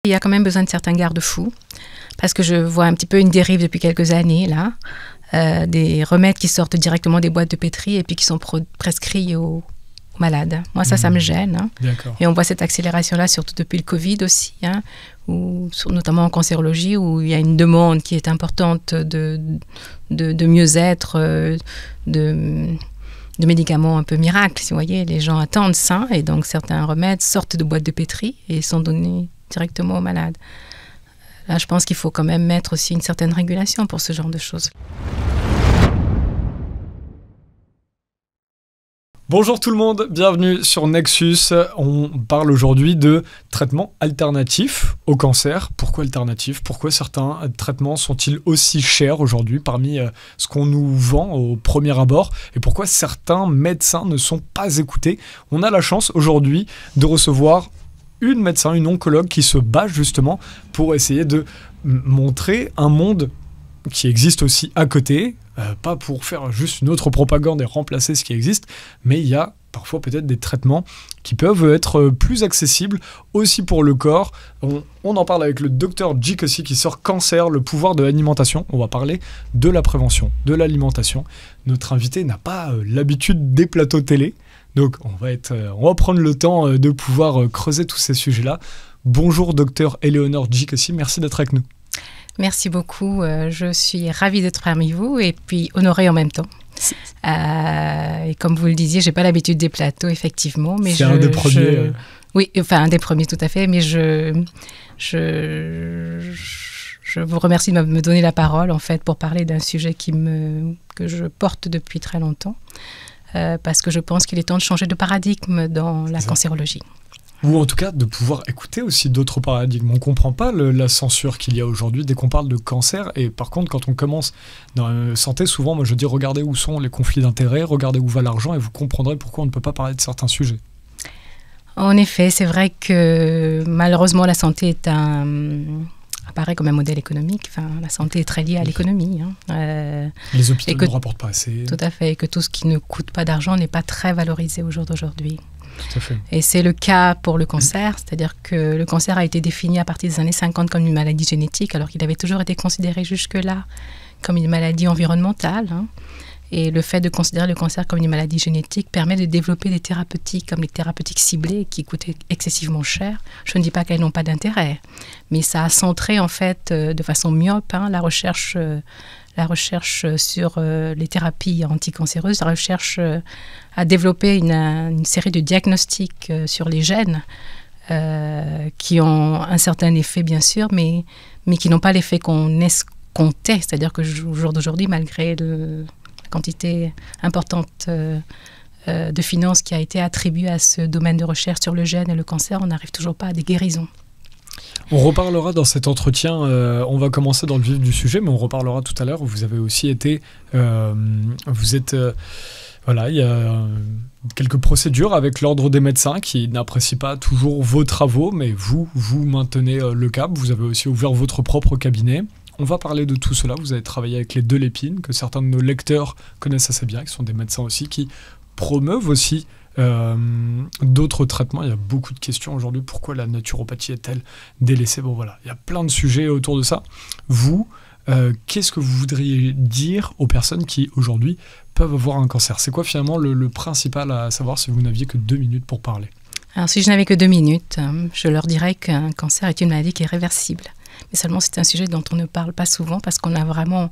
Il y a quand même besoin de certains garde-fous, parce que je vois un petit peu une dérive depuis quelques années, là, des remèdes qui sortent directement des boîtes de pétri et puis qui sont prescrits aux malades. Moi, ça me gêne. Hein. Et on voit cette accélération-là, surtout depuis le Covid aussi, hein, notamment en cancérologie, où il y a une demande qui est importante de mieux-être, de médicaments un peu miracles, si vous voyez. Les gens attendent ça, et donc certains remèdes sortent de boîtes de pétri et sont donnés directement aux malades. Là, je pense qu'il faut quand même mettre aussi une certaine régulation pour ce genre de choses. Bonjour tout le monde, bienvenue sur Nexus. On parle aujourd'hui de traitements alternatifs au cancer. Pourquoi alternatifs? Pourquoi certains traitements sont-ils aussi chers aujourd'hui parmi ce qu'on nous vend au premier abord? Et pourquoi certains médecins ne sont pas écoutés? On a la chance aujourd'hui de recevoir une médecin, une oncologue qui se bat justement pour essayer de montrer un monde qui existe aussi à côté, pas pour faire juste une autre propagande et remplacer ce qui existe, mais il y a parfois peut-être des traitements qui peuvent être plus accessibles aussi pour le corps. On en parle avec le docteur Djikossi qui sort Cancer, le pouvoir de l'alimentation. On va parler de la prévention, de l'alimentation. Notre invité n'a pas l'habitude des plateaux télé, donc on va prendre le temps de pouvoir creuser tous ces sujets-là. Bonjour docteur Éléonore Djikossi, merci d'être avec nous. Merci beaucoup, je suis ravie d'être parmi vous et puis honorée en même temps. Et comme vous le disiez, j'ai pas l'habitude des plateaux, effectivement. Mais c'est un des premiers. Oui, enfin un des premiers tout à fait, mais je vous remercie de me donner la parole en fait pour parler d'un sujet que je porte depuis très longtemps. Parce que je pense qu'il est temps de changer de paradigme dans la cancérologie. Ou en tout cas de pouvoir écouter aussi d'autres paradigmes. On ne comprend pas la censure qu'il y a aujourd'hui dès qu'on parle de cancer. Et par contre, quand on commence dans la santé, souvent, moi je dis regardez où sont les conflits d'intérêts, regardez où va l'argent et vous comprendrez pourquoi on ne peut pas parler de certains sujets. En effet, c'est vrai que malheureusement la santé apparaît comme un modèle économique. Enfin, la santé est très liée à l'économie. Hein. Les hôpitaux ne rapportent pas assez. Tout à fait, et que tout ce qui ne coûte pas d'argent n'est pas très valorisé au jour d'aujourd'hui. Tout à fait. Et c'est le cas pour le cancer, c'est-à-dire que le cancer a été défini à partir des années 50 comme une maladie génétique, alors qu'il avait toujours été considéré jusque-là comme une maladie environnementale. Hein. Et le fait de considérer le cancer comme une maladie génétique permet de développer des thérapeutiques comme les thérapeutiques ciblées qui coûtent excessivement cher. Je ne dis pas qu'elles n'ont pas d'intérêt, mais ça a centré en fait de façon myope la recherche sur les thérapies anticancéreuses, la recherche a développé une série de diagnostics sur les gènes qui ont un certain effet bien sûr, mais qui n'ont pas l'effet qu'on escomptait. C'est-à-dire que au jour d'aujourd'hui, malgré la quantité importante de finances qui a été attribuée à ce domaine de recherche sur le gène et le cancer, on n'arrive toujours pas à des guérisons. On reparlera dans cet entretien, on va commencer dans le vif du sujet, mais on reparlera tout à l'heure. Vous avez aussi été, voilà, il y a quelques procédures avec l'ordre des médecins qui n'apprécient pas toujours vos travaux, mais vous maintenez le cap. Vous avez aussi ouvert votre propre cabinet. On va parler de tout cela. Vous avez travaillé avec les Delépine, que certains de nos lecteurs connaissent assez bien, qui sont des médecins aussi, qui promeuvent aussi d'autres traitements. Il y a beaucoup de questions aujourd'hui. Pourquoi la naturopathie est-elle délaissée? Bon voilà, il y a plein de sujets autour de ça. Vous, qu'est-ce que vous voudriez dire aux personnes qui aujourd'hui peuvent avoir un cancer? C'est quoi finalement le principal à savoir si vous n'aviez que 2 minutes pour parler? Alors si je n'avais que 2 minutes, je leur dirais qu'un cancer est une maladie qui est réversible. Mais seulement c'est un sujet dont on ne parle pas souvent parce qu'on a vraiment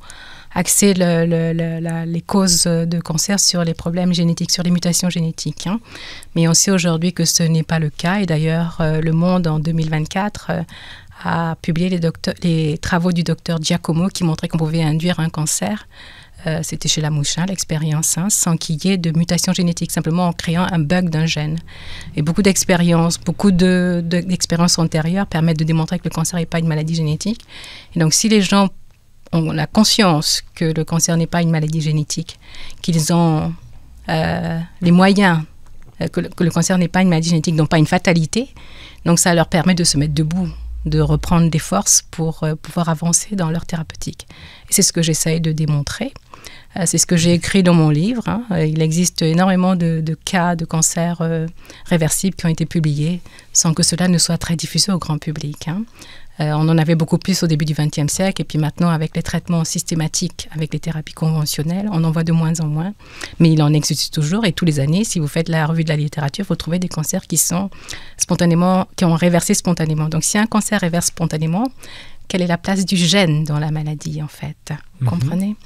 axé les causes de cancer sur les problèmes génétiques, sur les mutations génétiques. Hein. Mais on sait aujourd'hui que ce n'est pas le cas. Et d'ailleurs, Le Monde, en 2024, a publié les travaux du docteur Giacomo qui montraient qu'on pouvait induire un cancer. C'était chez la mouche, l'expérience, sans qu'il y ait de mutation génétique, simplement en créant un bug d'un gène. Et beaucoup d'expériences antérieures permettent de démontrer que le cancer n'est pas une maladie génétique. Et donc, si les gens ont la conscience que le cancer n'est pas une maladie génétique, qu'ils ont les moyens, que le cancer n'est pas une maladie génétique, donc pas une fatalité, donc ça leur permet de se mettre debout, de reprendre des forces pour pouvoir avancer dans leur thérapeutique. Et c'est ce que j'essaye de démontrer. C'est ce que j'ai écrit dans mon livre. Il existe énormément de cas de cancer réversibles qui ont été publiés sans que cela ne soit très diffusé au grand public. On en avait beaucoup plus au début du XXe siècle et puis maintenant avec les traitements systématiques, avec les thérapies conventionnelles, on en voit de moins en moins. Mais il en existe toujours et tous les années, si vous faites la revue de la littérature, vous trouvez des cancers qui ont réversé spontanément. Donc si un cancer réverse spontanément, quelle est la place du gène dans la maladie en fait? Vous comprenez?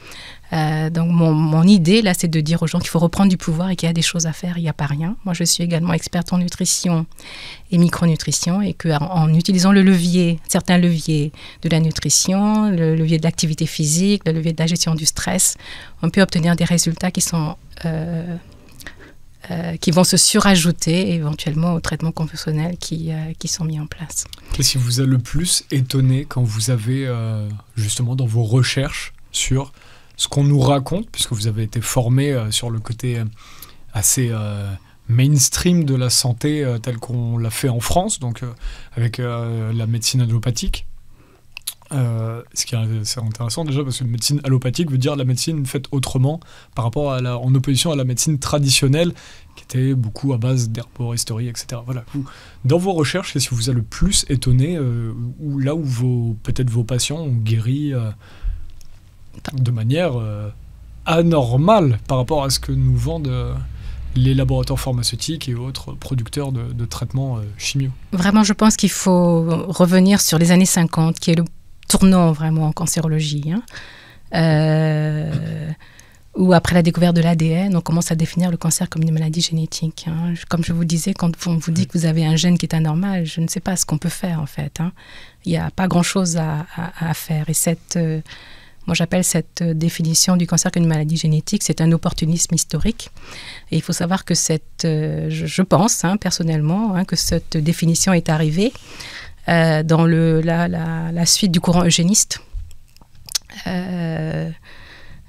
Donc mon idée là, c'est de dire aux gens qu'il faut reprendre du pouvoir et qu'il y a des choses à faire, il n'y a pas rien. Moi je suis également experte en nutrition et micronutrition et qu'en utilisant certains leviers de la nutrition, le levier de l'activité physique, le levier de la gestion du stress, on peut obtenir des résultats qui vont se surajouter éventuellement aux traitements conventionnels qui sont mis en place. Qu'est-ce qui vous a le plus étonné quand vous avez justement dans vos recherches sur ce qu'on nous raconte, puisque vous avez été formé sur le côté assez mainstream de la santé tel qu'on l'a fait en France, donc avec la médecine allopathique. Ce qui est assez intéressant déjà parce que médecine allopathique veut dire la médecine faite autrement par rapport en opposition à la médecine traditionnelle qui était beaucoup à base d'herboristerie, etc. Voilà. Dans vos recherches, qu'est-ce qui vous a le plus étonné là où peut-être vos patients ont guéri de manière anormale par rapport à ce que nous vendent les laboratoires pharmaceutiques et autres producteurs de traitements chimio? Vraiment, je pense qu'il faut revenir sur les années 50, qui est le tournant vraiment en cancérologie, où après la découverte de l'ADN, on commence à définir le cancer comme une maladie génétique. Comme je vous disais, quand on vous dit que vous avez un gène qui est anormal, je ne sais pas ce qu'on peut faire en fait. Il n'y a pas grand-chose à faire. Et moi j'appelle cette définition du cancer comme une maladie génétique, c'est un opportunisme historique. Et il faut savoir que je pense personnellement que cette définition est arrivée dans la suite du courant eugéniste.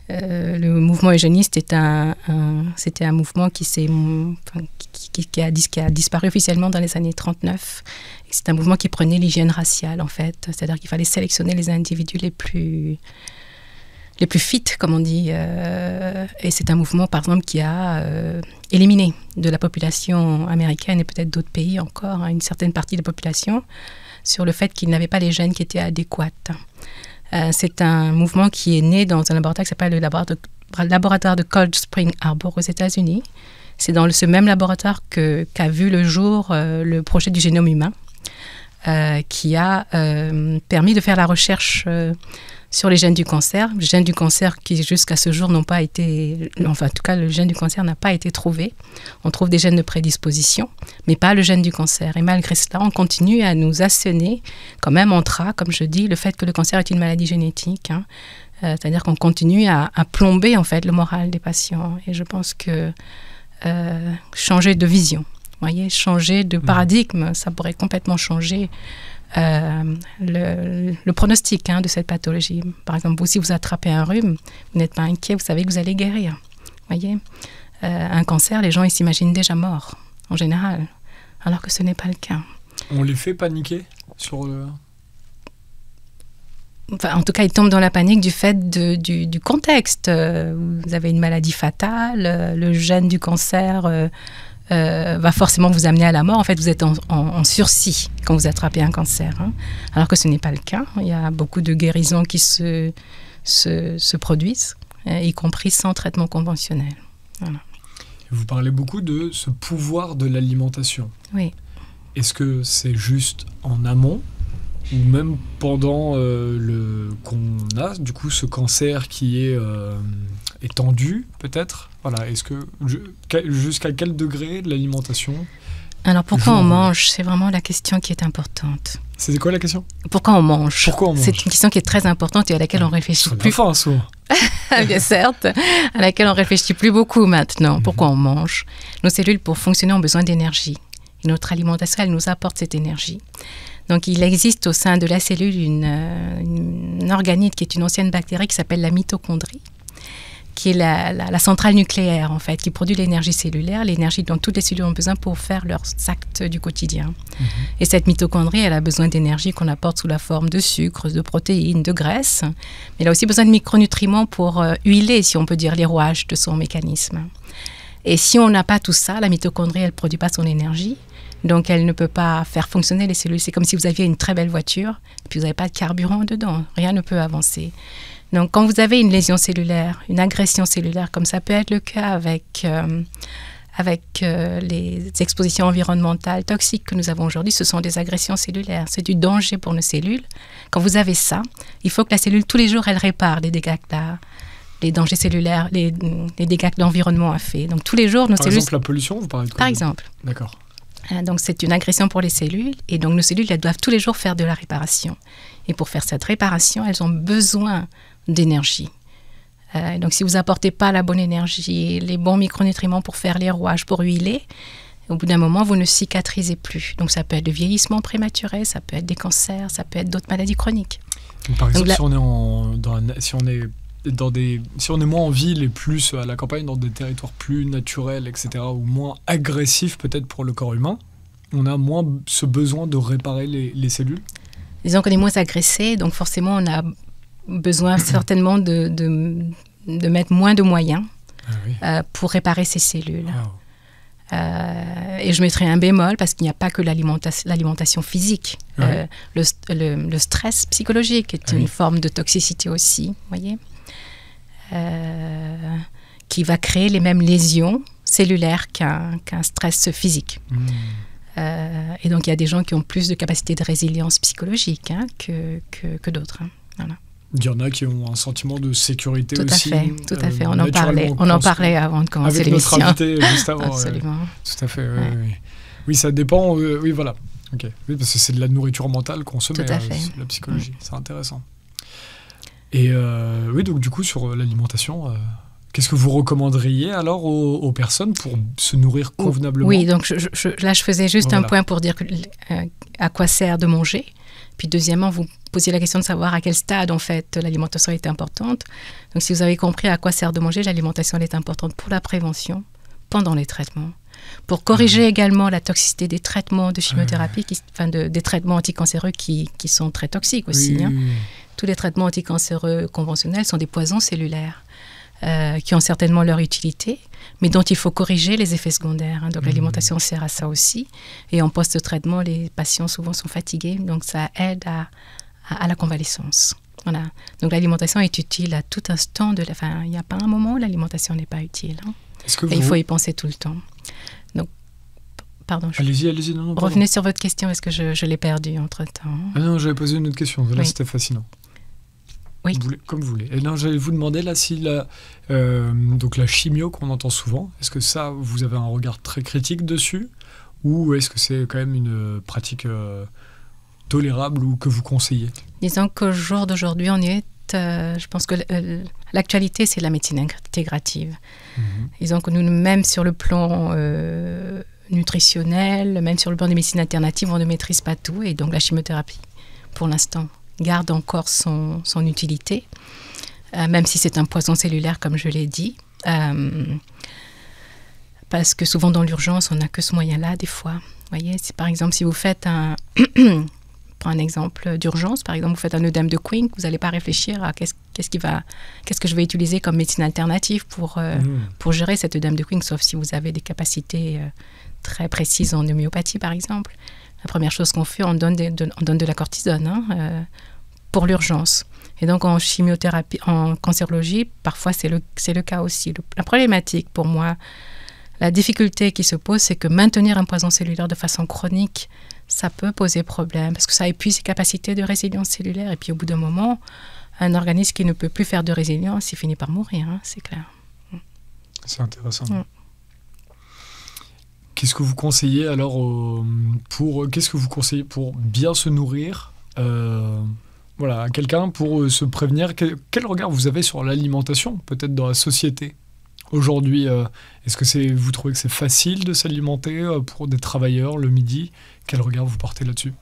Le mouvement eugéniste c'était un mouvement qui a disparu officiellement dans les années 39. Et c'est un mouvement qui prenait l'hygiène raciale, en fait. C'est-à-dire qu'il fallait sélectionner les individus les plus fit, comme on dit. Et c'est un mouvement, par exemple, qui a éliminé de la population américaine et peut-être d'autres pays encore une certaine partie de la population sur le fait qu'ils n'avaient pas les gènes qui étaient adéquats. C'est un mouvement qui est né dans un laboratoire qui s'appelle le laboratoire de Cold Spring Harbor aux États-Unis. C'est dans ce même laboratoire qu'a vu le jour le projet du génome humain, qui a permis de faire la recherche sur les gènes du cancer. Les gènes du cancer qui, jusqu'à ce jour, n'ont pas été... Enfin, en tout cas, le gène du cancer n'a pas été trouvé. On trouve des gènes de prédisposition, mais pas le gène du cancer. Et malgré cela, on continue à nous asséner, comme un mantra, comme je dis, le fait que le cancer est une maladie génétique. C'est-à-dire qu'on continue à plomber, en fait, le moral des patients. Et je pense que changer de vision, voyez, changer de paradigme, ça pourrait complètement changer le pronostic de cette pathologie. Par exemple, si vous attrapez un rhume, vous n'êtes pas inquiet, vous savez que vous allez guérir. Voyez, un cancer, les gens ils s'imaginent déjà morts, en général, alors que ce n'est pas le cas. On les fait paniquer sur le... Enfin, en tout cas, ils tombent dans la panique du fait du contexte. Vous avez une maladie fatale, le gène du cancer... va forcément vous amener à la mort. En fait, vous êtes en sursis quand vous attrapez un cancer. Alors que ce n'est pas le cas. Il y a beaucoup de guérisons qui se produisent, y compris sans traitement conventionnel. Voilà. Vous parlez beaucoup de ce pouvoir de l'alimentation. Oui. Est-ce que c'est juste en amont ou même pendant qu'on a du coup ce cancer qui est étendu peut-être? Voilà, est-ce que jusqu'à quel degré de l'alimentation? Alors pourquoi on mange? C'est vraiment la question qui est importante. C'est quoi la question? Pourquoi on mange? Pourquoi on mange? C'est une question qui est très importante et à laquelle on réfléchit plus. Faim, souvent. Bien certes, à laquelle on réfléchit plus beaucoup maintenant. Pourquoi on mange? Nos cellules, pour fonctionner, ont besoin d'énergie. Et notre alimentation, elle nous apporte cette énergie. Donc, il existe au sein de la cellule une organite qui est une ancienne bactérie qui s'appelle la mitochondrie, qui est la centrale nucléaire, en fait, qui produit l'énergie cellulaire, l'énergie dont toutes les cellules ont besoin pour faire leurs actes du quotidien. Et cette mitochondrie, elle a besoin d'énergie qu'on apporte sous la forme de sucre, de protéines, de graisse. Mais elle a aussi besoin de micronutriments pour huiler, si on peut dire, les rouages de son mécanisme. Et si on n'a pas tout ça, la mitochondrie, elle ne produit pas son énergie. Donc, elle ne peut pas faire fonctionner les cellules. C'est comme si vous aviez une très belle voiture, et puis vous n'avez pas de carburant dedans. Rien ne peut avancer. Donc, quand vous avez une lésion cellulaire, une agression cellulaire, comme ça peut être le cas avec les expositions environnementales toxiques que nous avons aujourd'hui, ce sont des agressions cellulaires. C'est du danger pour nos cellules. Quand vous avez ça, il faut que la cellule, tous les jours, elle répare les dégâts les dangers cellulaires, les dégâts que l'environnement a fait. Donc, tous les jours, nos cellules... Par exemple, la pollution, vous parlez de quoi? Par exemple. D'accord. Donc, c'est une agression pour les cellules. Et donc, nos cellules, elles doivent tous les jours faire de la réparation. Et pour faire cette réparation, elles ont besoin d'énergie. Donc, si vous n'apportez pas la bonne énergie, les bons micronutriments pour faire les rouages, pour huiler, au bout d'un moment, vous ne cicatrisez plus. Donc, ça peut être le vieillissement prématuré, ça peut être des cancers, ça peut être d'autres maladies chroniques. Donc, par exemple, si on est moins en ville et plus à la campagne, dans des territoires plus naturels, etc., ou moins agressifs peut-être pour le corps humain, on a moins ce besoin de réparer les cellules? Disons qu'on est moins agressé, donc forcément, on a besoin certainement de mettre moins de moyens pour réparer ces cellules. Wow. Et je mettrai un bémol parce qu'il n'y a pas que l'alimentation physique. Le stress psychologique est une forme de toxicité aussi, vous voyez, qui va créer les mêmes lésions cellulaires qu'un stress physique. Et donc, il y a des gens qui ont plus de capacité de résilience psychologique que d'autres. Voilà. Il y en a qui ont un sentiment de sécurité aussi. Tout à fait. On en parlait avant de commencer l'émission. Avec notre invité juste avant. Absolument. Tout à fait. Oui, ça dépend. Oui, voilà. Okay. Oui, parce que c'est de la nourriture mentale qu'on se met. Tout à fait. La psychologie. C'est intéressant. Et oui, donc du coup, sur l'alimentation, qu'est-ce que vous recommanderiez alors aux personnes pour se nourrir convenablement? Oui, donc là, je faisais juste un point pour dire à quoi sert de manger. Puis deuxièmement, vous posiez la question de savoir à quel stade, en fait, l'alimentation est importante. Donc, si vous avez compris à quoi sert de manger, l'alimentation elle est importante pour la prévention, pendant les traitements, pour corriger également la toxicité des traitements de chimiothérapie, des traitements anticancéreux qui sont très toxiques aussi. Oui. Tous les traitements anticancéreux conventionnels sont des poisons cellulaires qui ont certainement leur utilité, mais dont il faut corriger les effets secondaires. Donc, l'alimentation sert à ça aussi. Et en post-traitement, les patients souvent sont fatigués, donc ça aide à la convalescence. Voilà. Donc, l'alimentation est utile à tout instant. Il n'y a pas un moment où l'alimentation n'est pas utile. Et il faut y penser tout le temps. Donc, pardon. Allez-y. Non, revenez sur votre question, est-ce que je l'ai perdue entre-temps? Ah non, j'avais posé une autre question. Là, c'était fascinant. Oui. Comme vous voulez. Et non, j'allais vous demander là si donc la chimio qu'on entend souvent, est-ce que ça, vous avez un regard très critique dessus, ou est-ce que c'est quand même une pratique tolérable ou que vous conseillez? Disons qu'au jour d'aujourd'hui, on est, je pense que l'actualité, c'est la médecine intégrative. Disons que nous, même sur le plan nutritionnel, même sur le plan des médecines alternatives, on ne maîtrise pas tout, et donc la chimiothérapie, pour l'instant, garde encore son utilité, même si c'est un poison cellulaire, comme je l'ai dit. Parce que souvent, dans l'urgence, on n'a que ce moyen-là, des fois. Vous voyez, par exemple, si vous faites pour un exemple d'urgence, par exemple, vous faites un œdème de Quinn, vous n'allez pas réfléchir à qu'est-ce que je vais utiliser comme médecine alternative pour gérer cet œdème de Quinn, sauf si vous avez des capacités très précises en homéopathie, par exemple. La première chose qu'on fait, on donne de la cortisone pour l'urgence. Et donc, en chimiothérapie, en cancérologie, parfois, c'est le cas aussi. La problématique, pour moi, la difficulté qui se pose, c'est que maintenir un poison cellulaire de façon chronique, ça peut poser problème, parce que ça épuise ses capacités de résilience cellulaire. Et puis, au bout d'un moment, un organisme qui ne peut plus faire de résilience, il finit par mourir, c'est clair. C'est intéressant. Qu'est-ce que vous conseillez alors pour bien se nourrir à quelqu'un pour se prévenir? Quel regard vous avez sur l'alimentation, peut-être dans la société aujourd'hui? Est-ce que vous trouvez que c'est facile de s'alimenter pour des travailleurs le midi? Quel regard vous portez là-dessus?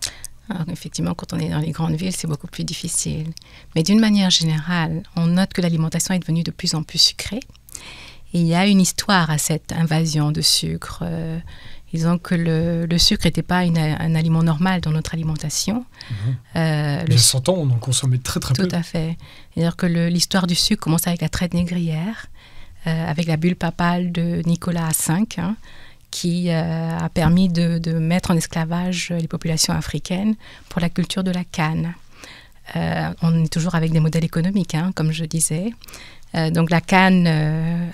Alors, effectivement, quand on est dans les grandes villes, c'est beaucoup plus difficile. Mais d'une manière générale, on note que l'alimentation est devenue de plus en plus sucrée. Et il y a une histoire à cette invasion de sucre. Disons que le sucre n'était pas un aliment normal dans notre alimentation. Il y a 100 ans, on en consommait très peu. Tout à fait. C'est-à-dire que l'histoire du sucre commence avec la traite négrière, avec la bulle papale de Nicolas V, qui a permis de mettre en esclavage les populations africaines pour la culture de la canne. On est toujours avec des modèles économiques, comme je disais. Donc la canne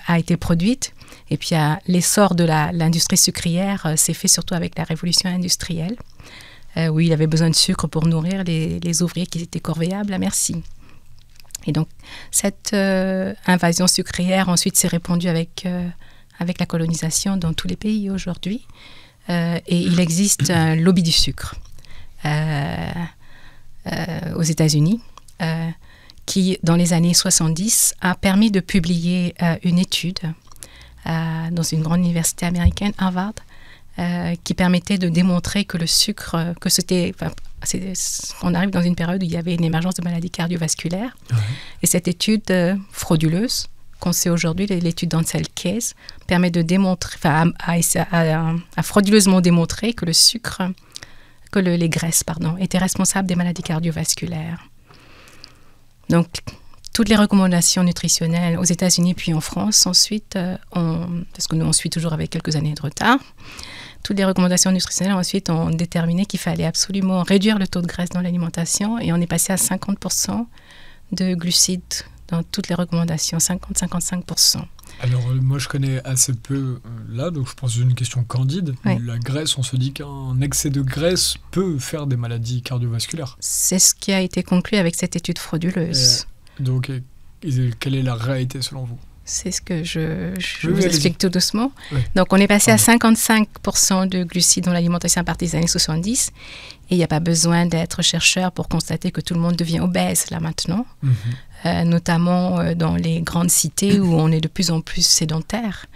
a été produite, et puis l'essor de l'industrie sucrière s'est fait surtout avec la révolution industrielle, où il avait besoin de sucre pour nourrir les ouvriers qui étaient corvéables à merci. Et donc cette invasion sucrière ensuite s'est répandue avec la colonisation dans tous les pays aujourd'hui. Et il existe un lobby du sucre aux États-Unis qui, dans les années 70, a permis de publier une étude dans une grande université américaine, Harvard, qui permettait de démontrer que le sucre, on arrive dans une période où il y avait une émergence de maladies cardiovasculaires. Et cette étude frauduleuse, qu'on sait aujourd'hui, l'étude d'Ansel Keys, permet de démontrer, a frauduleusement démontré que les graisses, étaient responsables des maladies cardiovasculaires. Donc, toutes les recommandations nutritionnelles aux États-Unis puis en France, ensuite, parce que nous on suit toujours avec quelques années de retard, toutes les recommandations nutritionnelles ensuite ont déterminé qu'il fallait absolument réduire le taux de graisse dans l'alimentation, et on est passé à 50% de glucides dans toutes les recommandations, 50-55%. Alors, moi, je connais assez peu là, donc je pense que c'est une question candide. Oui. La graisse, on se dit qu'un excès de graisse peut faire des maladies cardiovasculaires. C'est ce qui a été conclu avec cette étude frauduleuse. Donc, quelle est la réalité selon vous ? C'est ce que je Oui, vous explique tout doucement. Oui. Donc, on est passé à 55% de glucides dans l'alimentation à partir des années 70. Et il n'y a pas besoin d'être chercheur pour constater que tout le monde devient obèse là maintenant. Notamment dans les grandes cités où on est de plus en plus sédentaire.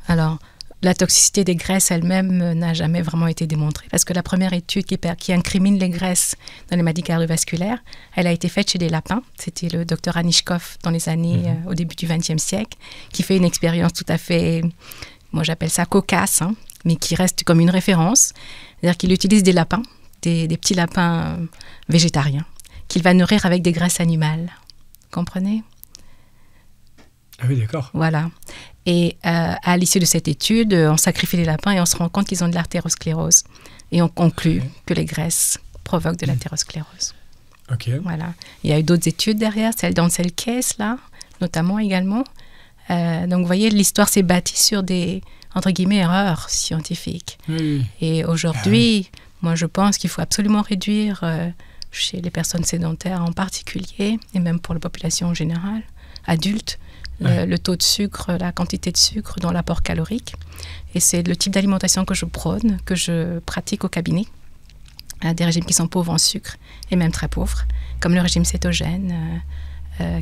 Alors, la toxicité des graisses elle-même n'a jamais vraiment été démontrée, parce que la première étude qui incrimine les graisses dans les maladies cardiovasculaires, elle a été faite chez des lapins. C'était le docteur Anichkov dans les années, au début du XXe siècle, qui fait une expérience tout à fait, moi j'appelle ça cocasse, mais qui reste comme une référence. C'est-à-dire qu'il utilise des lapins, des petits lapins végétariens, qu'il va nourrir avec des graisses animales. Vous comprenez ? Ah oui, d'accord. Voilà. Et à l'issue de cette étude, on sacrifie les lapins et on se rend compte qu'ils ont de l'artérosclérose. Et on conclut que les graisses provoquent de l'artérosclérose. Ok. Voilà. Il y a eu d'autres études derrière, celle d'Ansel Keys, là, notamment également. Donc, vous voyez, l'histoire s'est bâtie sur des, entre guillemets, erreurs scientifiques. Oui. Et aujourd'hui, moi, je pense qu'il faut absolument réduire, chez les personnes sédentaires en particulier, et même pour la population en général, adulte, le taux de sucre, la quantité de sucre dans l'apport calorique. Et c'est le type d'alimentation que je prône, que je pratique au cabinet. Des régimes qui sont pauvres en sucre et même très pauvres, comme le régime cétogène,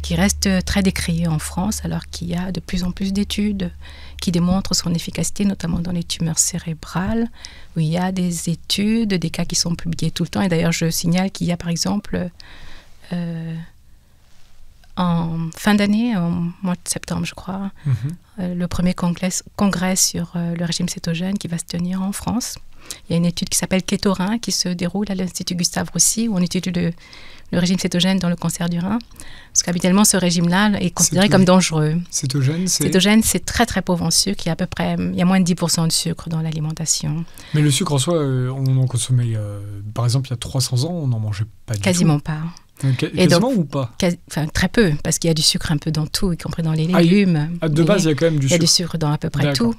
qui reste très décrié en France, alors qu'il y a de plus en plus d'études qui démontrent son efficacité, notamment dans les tumeurs cérébrales, où il y a des études, des cas qui sont publiés tout le temps. Et d'ailleurs, je signale qu'il y a, par exemple, en fin d'année, en mois de septembre, je crois, le premier congrès sur le régime cétogène qui va se tenir en France. Il y a une étude qui s'appelle Kétorin qui se déroule à l'Institut Gustave Roussy, où on étudie le régime cétogène dans le cancer du rein. Parce qu'habituellement, ce régime-là est considéré comme dangereux. Cétogène, c'est très très pauvre en sucre. Il y a moins de 10% de sucre dans l'alimentation. Mais le sucre en soi, on en consommait, par exemple, il y a 300 ans, on n'en mangeait pas du tout. Quasiment pas. Quasiment ou pas ? Très peu, parce qu'il y a du sucre un peu dans tout, y compris dans les légumes. De base, il y a quand même du sucre. Il y a du sucre dans à peu près tout.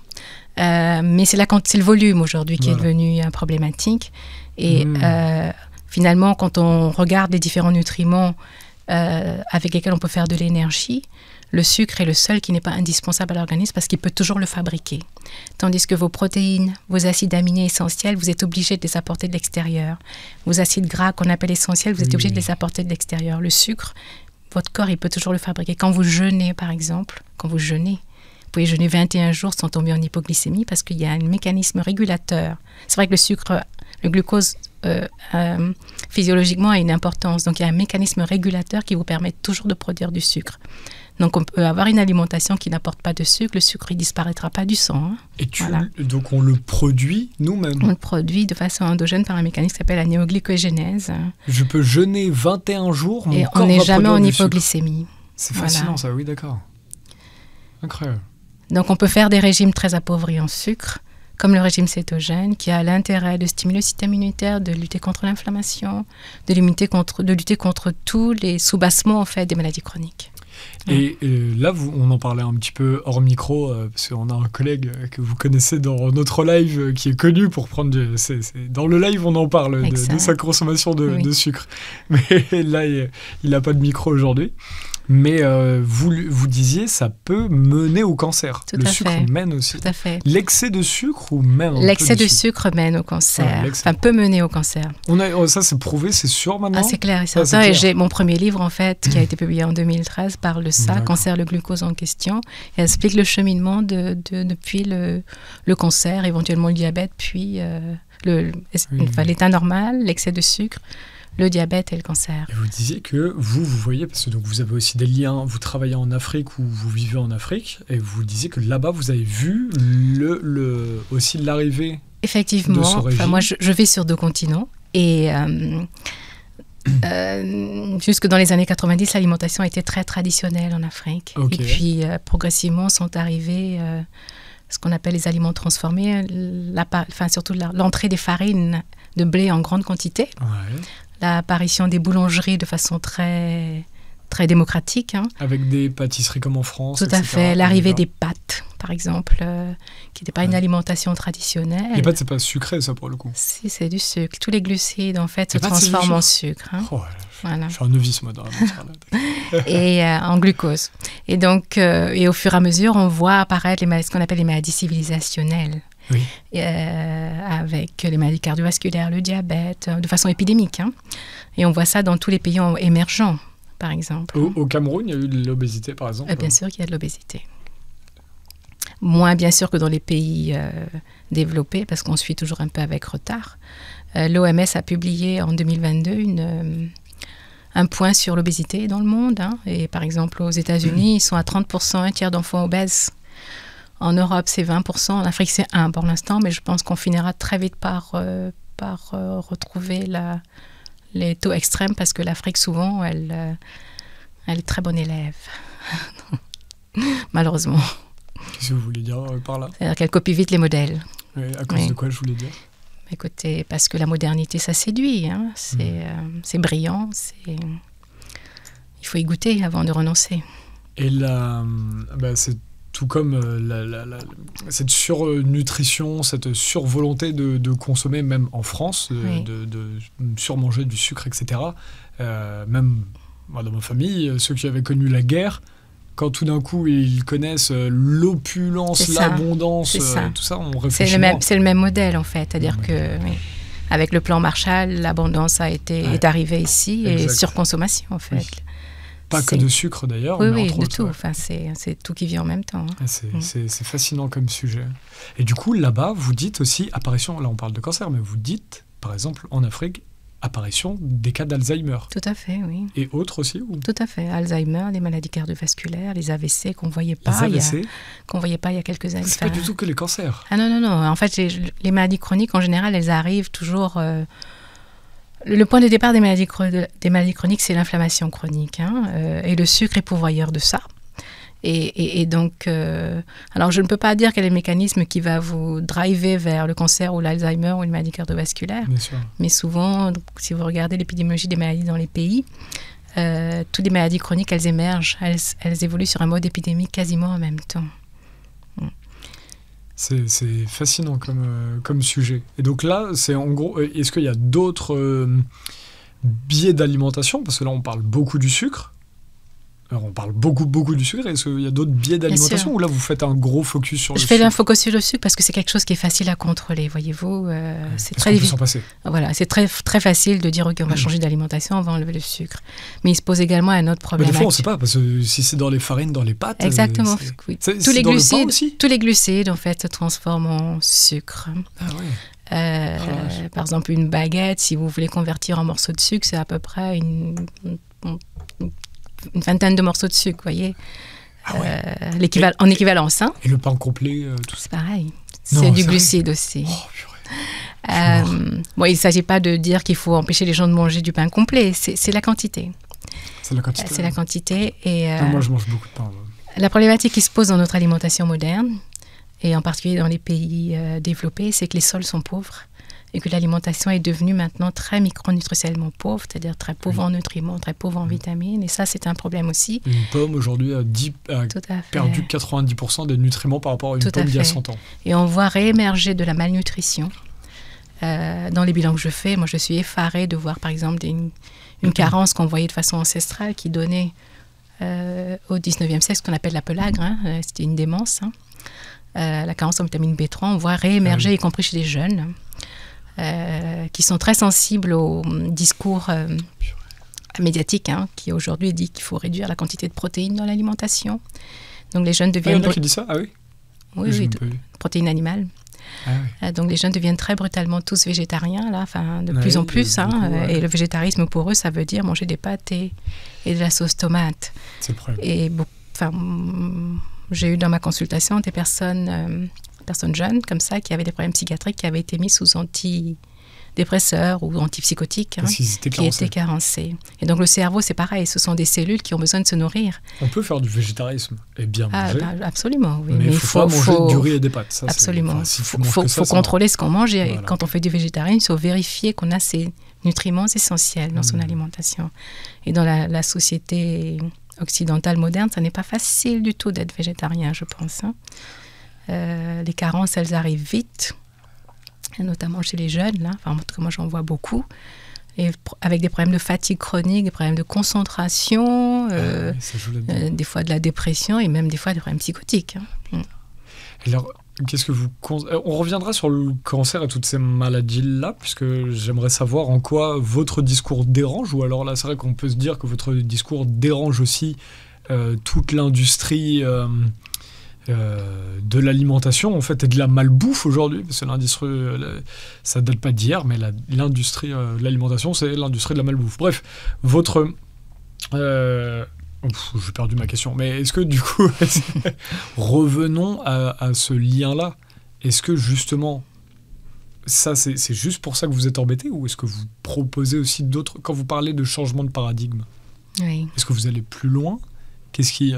Mais c'est le volume aujourd'hui qui est devenu problématique. Et finalement, quand on regarde les différents nutriments avec lesquels on peut faire de l'énergie, le sucre est le seul qui n'est pas indispensable à l'organisme parce qu'il peut toujours le fabriquer. Tandis que vos protéines, vos acides aminés essentiels, vous êtes obligé de les apporter de l'extérieur. Vos acides gras qu'on appelle essentiels, vous êtes obligé de les apporter de l'extérieur. Le sucre, votre corps, il peut toujours le fabriquer. Quand vous jeûnez, par exemple, vous pouvez jeûner 21 jours sans tomber en hypoglycémie parce qu'il y a un mécanisme régulateur. C'est vrai que le sucre le glucose physiologiquement a une importance. Donc il y a un mécanisme régulateur qui vous permet toujours de produire du sucre. Donc on peut avoir une alimentation qui n'apporte pas de sucre, le sucre ne disparaîtra pas du sang. Hein. Et donc on le produit nous-mêmes? On le produit de façon endogène par un mécanisme qui s'appelle la néoglycogénèse. Je peux jeûner 21 jours, mon et corps on n'est jamais en du sucre. hypoglycémie. C'est fascinant ça, oui d'accord. Incroyable. Donc on peut faire des régimes très appauvris en sucre, comme le régime cétogène, qui a l'intérêt de stimuler le système immunitaire, de lutter contre l'inflammation, de lutter contre tous les soubassements en fait, des maladies chroniques. Et là, on en parlait un petit peu hors micro, parce qu'on a un collègue que vous connaissez dans notre live qui est connu pour prendre dans le live, on en parle de sa consommation de sucre. Mais là, il n'a pas de micro aujourd'hui. Mais vous disiez, ça peut mener au cancer. Tout le à sucre fait. mène aussi. Tout à fait. L'excès de sucre ou même un L'excès peu de sucre mène au cancer. Ouais, peut mener au cancer. Ça, c'est prouvé, c'est sûr maintenant. Ah, c'est clair et certain. Et mon premier livre, en fait, qui a été publié en 2013, parle de ça, Cancer, le glucose en question, et explique le cheminement depuis le cancer, éventuellement le diabète, puis l'état normal, l'excès de sucre, le diabète et le cancer. Et vous disiez que vous voyez, parce que donc vous avez aussi des liens, vous travaillez en Afrique ou vous vivez en Afrique, et vous disiez que là-bas, vous avez vu aussi l'arrivée. Effectivement. De ce régime. Moi, je vis sur 2 continents, et jusque dans les années 90, l'alimentation était très traditionnelle en Afrique. Okay. Et puis, progressivement, sont arrivés ce qu'on appelle les aliments transformés, surtout l'entrée des farines de blé en grande quantité. Ouais. L'apparition des boulangeries de façon très, très démocratique. Hein. Avec des pâtisseries comme en France. Tout à fait. L'arrivée des pâtes, par exemple, qui n'était pas une alimentation traditionnelle. Les pâtes, c'est pas sucré, ça, pour le coup. Si, c'est du sucre. Tous les glucides, en fait, se transforment en sucre. Hein. Oh, voilà. Je suis un novice, moi, dans la matière. Et en glucose. Et donc, et au fur et à mesure, on voit apparaître ce qu'on appelle les maladies civilisationnelles. Oui. Avec les maladies cardiovasculaires, le diabète, de façon épidémique. Hein. Et on voit ça dans tous les pays émergents, par exemple. Au Cameroun, il y a eu de l'obésité, par exemple? Bien sûr qu'il y a de l'obésité. Moins, bien sûr, que dans les pays développés, parce qu'on suit toujours un peu avec retard. L'OMS a publié en 2022 un point sur l'obésité dans le monde. Hein. Et par exemple, aux États-Unis, ils sont à 30%, un tiers d'enfants obèses. En Europe, c'est 20%. En Afrique, c'est 1% pour l'instant. Mais je pense qu'on finira très vite par retrouver les taux extrêmes parce que l'Afrique, souvent, elle est très bonne élève. Malheureusement. Qu'est-ce que vous voulez dire par là? C'est-à-dire qu'elle copie vite les modèles. Oui, à cause de quoi, je voulais dire? Écoutez, parce que la modernité, ça séduit. Hein. C'est brillant. Il faut y goûter avant de renoncer. Et c'est tout comme cette surnutrition, cette survolonté de consommer, même en France, de surmanger du sucre, etc. Même moi, dans ma famille, ceux qui avaient connu la guerre, quand tout d'un coup ils connaissent l'opulence, l'abondance, tout ça, on réfléchit. C'est le même modèle en fait, c'est-à-dire que avec le plan Marshall, l'abondance est arrivée ici et surconsommation en fait. Oui. Pas que de sucre d'ailleurs. Oui, mais de entre autres, tout. Enfin, c'est tout qui vit en même temps. Hein. C'est fascinant comme sujet. Et du coup, là-bas, vous dites aussi apparition, là on parle de cancer, mais vous dites, par exemple, en Afrique, apparition des cas d'Alzheimer. Tout à fait, oui. Et autres aussi Tout à fait. Alzheimer, les maladies cardiovasculaires, les AVC qu'on ne voyait pas il y a quelques années. C'est pas du tout que les cancers. Ah non. En fait, les maladies chroniques, en général, elles arrivent toujours... Le point de départ des maladies chroniques, c'est l'inflammation chronique. Hein, et le sucre est pourvoyeur de ça. Et donc, alors je ne peux pas dire quel est le mécanisme qui va vous driver vers le cancer ou l'Alzheimer ou les maladies cardiovasculaires. Bien sûr. Mais souvent, si vous regardez l'épidémiologie des maladies dans les pays, toutes les maladies chroniques, elles émergent. Elles évoluent sur un mode épidémique quasiment en même temps. C'est fascinant comme sujet. Et donc là, c'est en gros, est-ce qu'il y a d'autres biais d'alimentation? Parce que là, on parle beaucoup du sucre. Alors, on parle beaucoup du sucre. Est-ce qu'il y a d'autres biais d'alimentation ou là, vous faites un gros focus sur le sucre? Je fais un focus sur le sucre parce que c'est quelque chose qui est facile à contrôler, voyez-vous. C'est très difficile. Voilà, c'est très, très facile de dire, OK, on va changer d'alimentation, on va enlever le sucre. Mais il se pose également un autre problème. Mais des fois, on ne sait pas, parce que si c'est dans les farines, dans les pâtes... Exactement. Oui. Tous les glucides, en fait, se transforment en sucre. Ah ouais. Par exemple, une baguette, si vous voulez convertir en morceaux de sucre, c'est à peu près une vingtaine de morceaux de sucre, vous voyez. En équivalence. Hein. Et le pain complet, tout ça. C'est pareil. C'est du glucide aussi. Bon, il ne s'agit pas de dire qu'il faut empêcher les gens de manger du pain complet. C'est la quantité. C'est la quantité. C'est la quantité. Et, moi, je mange beaucoup de pain. La problématique qui se pose dans notre alimentation moderne, et en particulier dans les pays développés, c'est que les sols sont pauvres et que l'alimentation est devenue maintenant très micronutritionnellement pauvre, c'est-à-dire très pauvre en nutriments, très pauvre en vitamines. Et ça, c'est un problème aussi. Une pomme, aujourd'hui, a perdu 90% des nutriments par rapport à une pomme d'il y a 100 ans. Et on voit réémerger de la malnutrition. Dans les bilans que je fais, moi, je suis effarée de voir, par exemple, une carence qu'on voyait de façon ancestrale qui donnait au 19e siècle ce qu'on appelle la pelagre. Hein. C'était une démence. Hein. La carence en vitamine B3, on voit réémerger, y compris chez les jeunes, qui sont très sensibles au discours médiatique, hein, qui aujourd'hui dit qu'il faut réduire la quantité de protéines dans l'alimentation. Donc les jeunes deviennent... Il y en a qui disent ça? Ah oui? Oui, protéines animales. Donc les jeunes deviennent très brutalement tous végétariens, là, de plus en plus. Et le végétarisme, pour eux, ça veut dire manger des pâtes et de la sauce tomate. C'est le problème. Et j'ai eu dans ma consultation des personnes jeunes comme ça qui avaient des problèmes psychiatriques, qui avaient été mis sous antidépresseurs ou antipsychotiques, qui étaient carencés. Et donc le cerveau, c'est pareil, ce sont des cellules qui ont besoin de se nourrir. On peut faire du végétarisme et bien manger. Absolument, oui. Mais il faut pas manger du riz et des pâtes. Ça, absolument. Il faut contrôler ce qu'on mange. Et quand on fait du végétarien, il faut vérifier qu'on a ces nutriments essentiels dans son alimentation. Et dans la société occidentale moderne, ça n'est pas facile du tout d'être végétarien, je pense. Hein. Les carences, elles arrivent vite, et notamment chez les jeunes. Là. En tout cas, moi, j'en vois beaucoup. Et avec des problèmes de fatigue chronique, des problèmes de concentration, des fois de la dépression et même des fois des problèmes psychotiques. Hein. Alors, qu'est-ce que on reviendra sur le cancer et toutes ces maladies-là, puisque j'aimerais savoir en quoi votre discours dérange, ou alors là, c'est vrai qu'on peut se dire que votre discours dérange aussi toute l'industrie de l'alimentation, en fait, et de la malbouffe aujourd'hui, parce que l'industrie, ça date pas d'hier, mais l'industrie de l'alimentation, c'est l'industrie de la malbouffe. Bref, j'ai perdu ma question, mais est-ce que du coup, revenons à ce lien-là. Est-ce que justement, ça c'est juste pour ça que vous êtes embêté, ou est-ce que vous proposez aussi d'autres, quand vous parlez de changement de paradigme, est-ce que vous allez plus loin? Qu'est-ce qui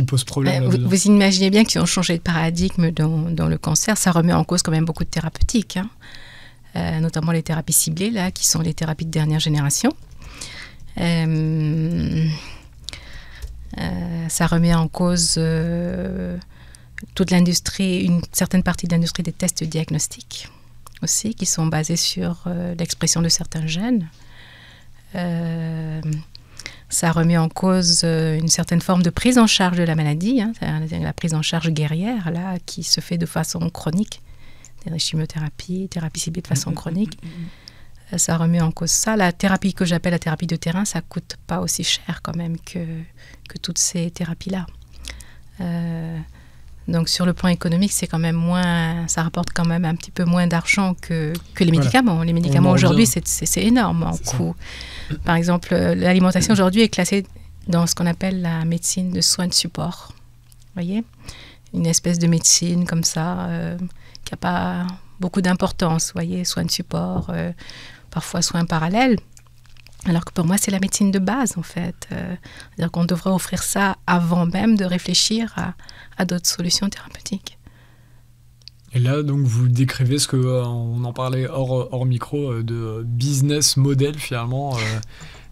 pose problème là-dedans? Vous imaginez bien que si on changeait de paradigme dans le cancer, ça remet en cause quand même beaucoup de thérapeutiques, hein. Notamment les thérapies ciblées, là, qui sont les thérapies de dernière génération. Ça remet en cause toute l'industrie, une certaine partie de l'industrie des tests diagnostiques aussi, qui sont basés sur l'expression de certains gènes. Ça remet en cause une certaine forme de prise en charge de la maladie, hein, la prise en charge guerrière, là, qui se fait de façon chronique, des chimiothérapies, thérapie ciblée de façon chronique. Ça remet en cause ça. La thérapie que j'appelle la thérapie de terrain, ça ne coûte pas aussi cher quand même que toutes ces thérapies-là. Donc sur le plan économique, c'est quand même moins, ça rapporte quand même un petit peu moins d'argent que les médicaments. Voilà. Les médicaments aujourd'hui, c'est énorme en coût. Par exemple, l'alimentation aujourd'hui est classée dans ce qu'on appelle la médecine de soins de support. Vous voyez ? Une espèce de médecine comme ça, qui n'a pas beaucoup d'importance. Vous voyez, soins de support, parfois soins parallèles. Alors que pour moi, c'est la médecine de base, en fait. C'est-à-dire qu'on devrait offrir ça avant même de réfléchir à d'autres solutions thérapeutiques. Et là, donc, vous décrivez ce qu'on en parlait hors micro, de business model, finalement,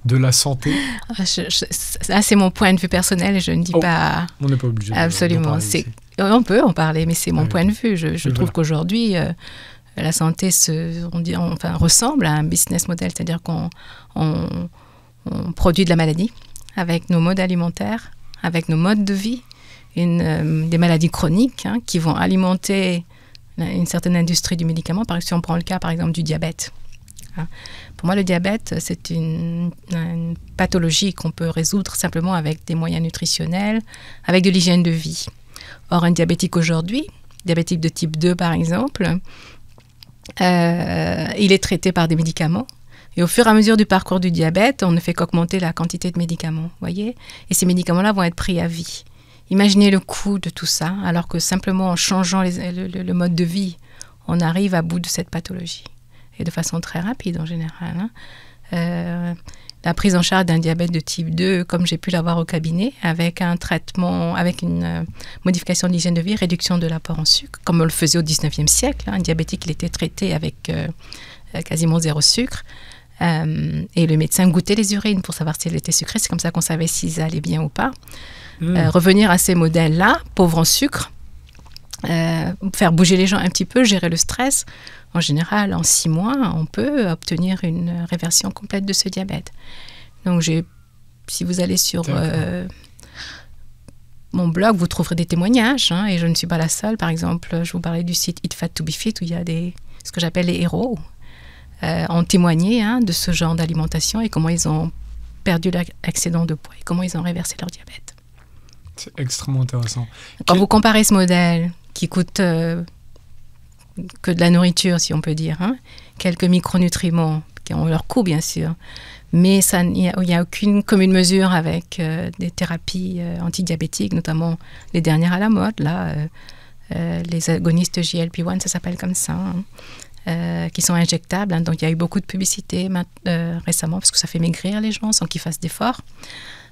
de la santé. Ça, c'est mon point de vue personnel et je ne dis pas... On n'est pas obligé absolument. On peut en parler, mais c'est mon point de vue. Je trouve qu'aujourd'hui... la santé ressemble à un business model, c'est-à-dire qu'on produit de la maladie avec nos modes alimentaires, avec nos modes de vie, des maladies chroniques qui vont alimenter une certaine industrie du médicament. Par exemple, si on prend le cas, par exemple, du diabète. Pour moi, le diabète, c'est une pathologie qu'on peut résoudre simplement avec des moyens nutritionnels, avec de l'hygiène de vie. Or, un diabétique aujourd'hui, diabétique de type 2 par exemple, il est traité par des médicaments. Et au fur et à mesure du parcours du diabète, on ne fait qu'augmenter la quantité de médicaments, voyez. Et ces médicaments-là vont être pris à vie. Imaginez le coût de tout ça, alors que simplement en changeant le mode de vie, on arrive à bout de cette pathologie. Et de façon très rapide en général. La prise en charge d'un diabète de type 2, comme j'ai pu l'avoir au cabinet, avec un traitement, avec une modification de l'hygiène de vie, réduction de l'apport en sucre, comme on le faisait au 19e siècle. Un diabétique, il était traité avec quasiment 0 sucre. Et le médecin goûtait les urines pour savoir si elles étaient sucrées. C'est comme ça qu'on savait s'ils allaient bien ou pas. Revenir à ces modèles-là, pauvres en sucre, faire bouger les gens un petit peu, gérer le stress. En général, en 6 mois, on peut obtenir une réversion complète de ce diabète. Donc, si vous allez sur mon blog, vous trouverez des témoignages. Et je ne suis pas la seule. Par exemple, je vous parlais du site Eat Fat to be Fit, où il y a ce que j'appelle les héros. Ont témoigné de ce genre d'alimentation et comment ils ont perdu l'excédent de poids et comment ils ont réversé leur diabète. C'est extrêmement intéressant. Quand vous comparez ce modèle qui coûte que de la nourriture, si on peut dire, quelques micronutriments qui ont leur coût, bien sûr, mais il n'y a aucune commune mesure avec des thérapies antidiabétiques, notamment les dernières à la mode, là, les agonistes GLP-1, ça s'appelle comme ça, qui sont injectables. Donc, il y a eu beaucoup de publicité récemment parce que ça fait maigrir les gens sans qu'ils fassent d'efforts.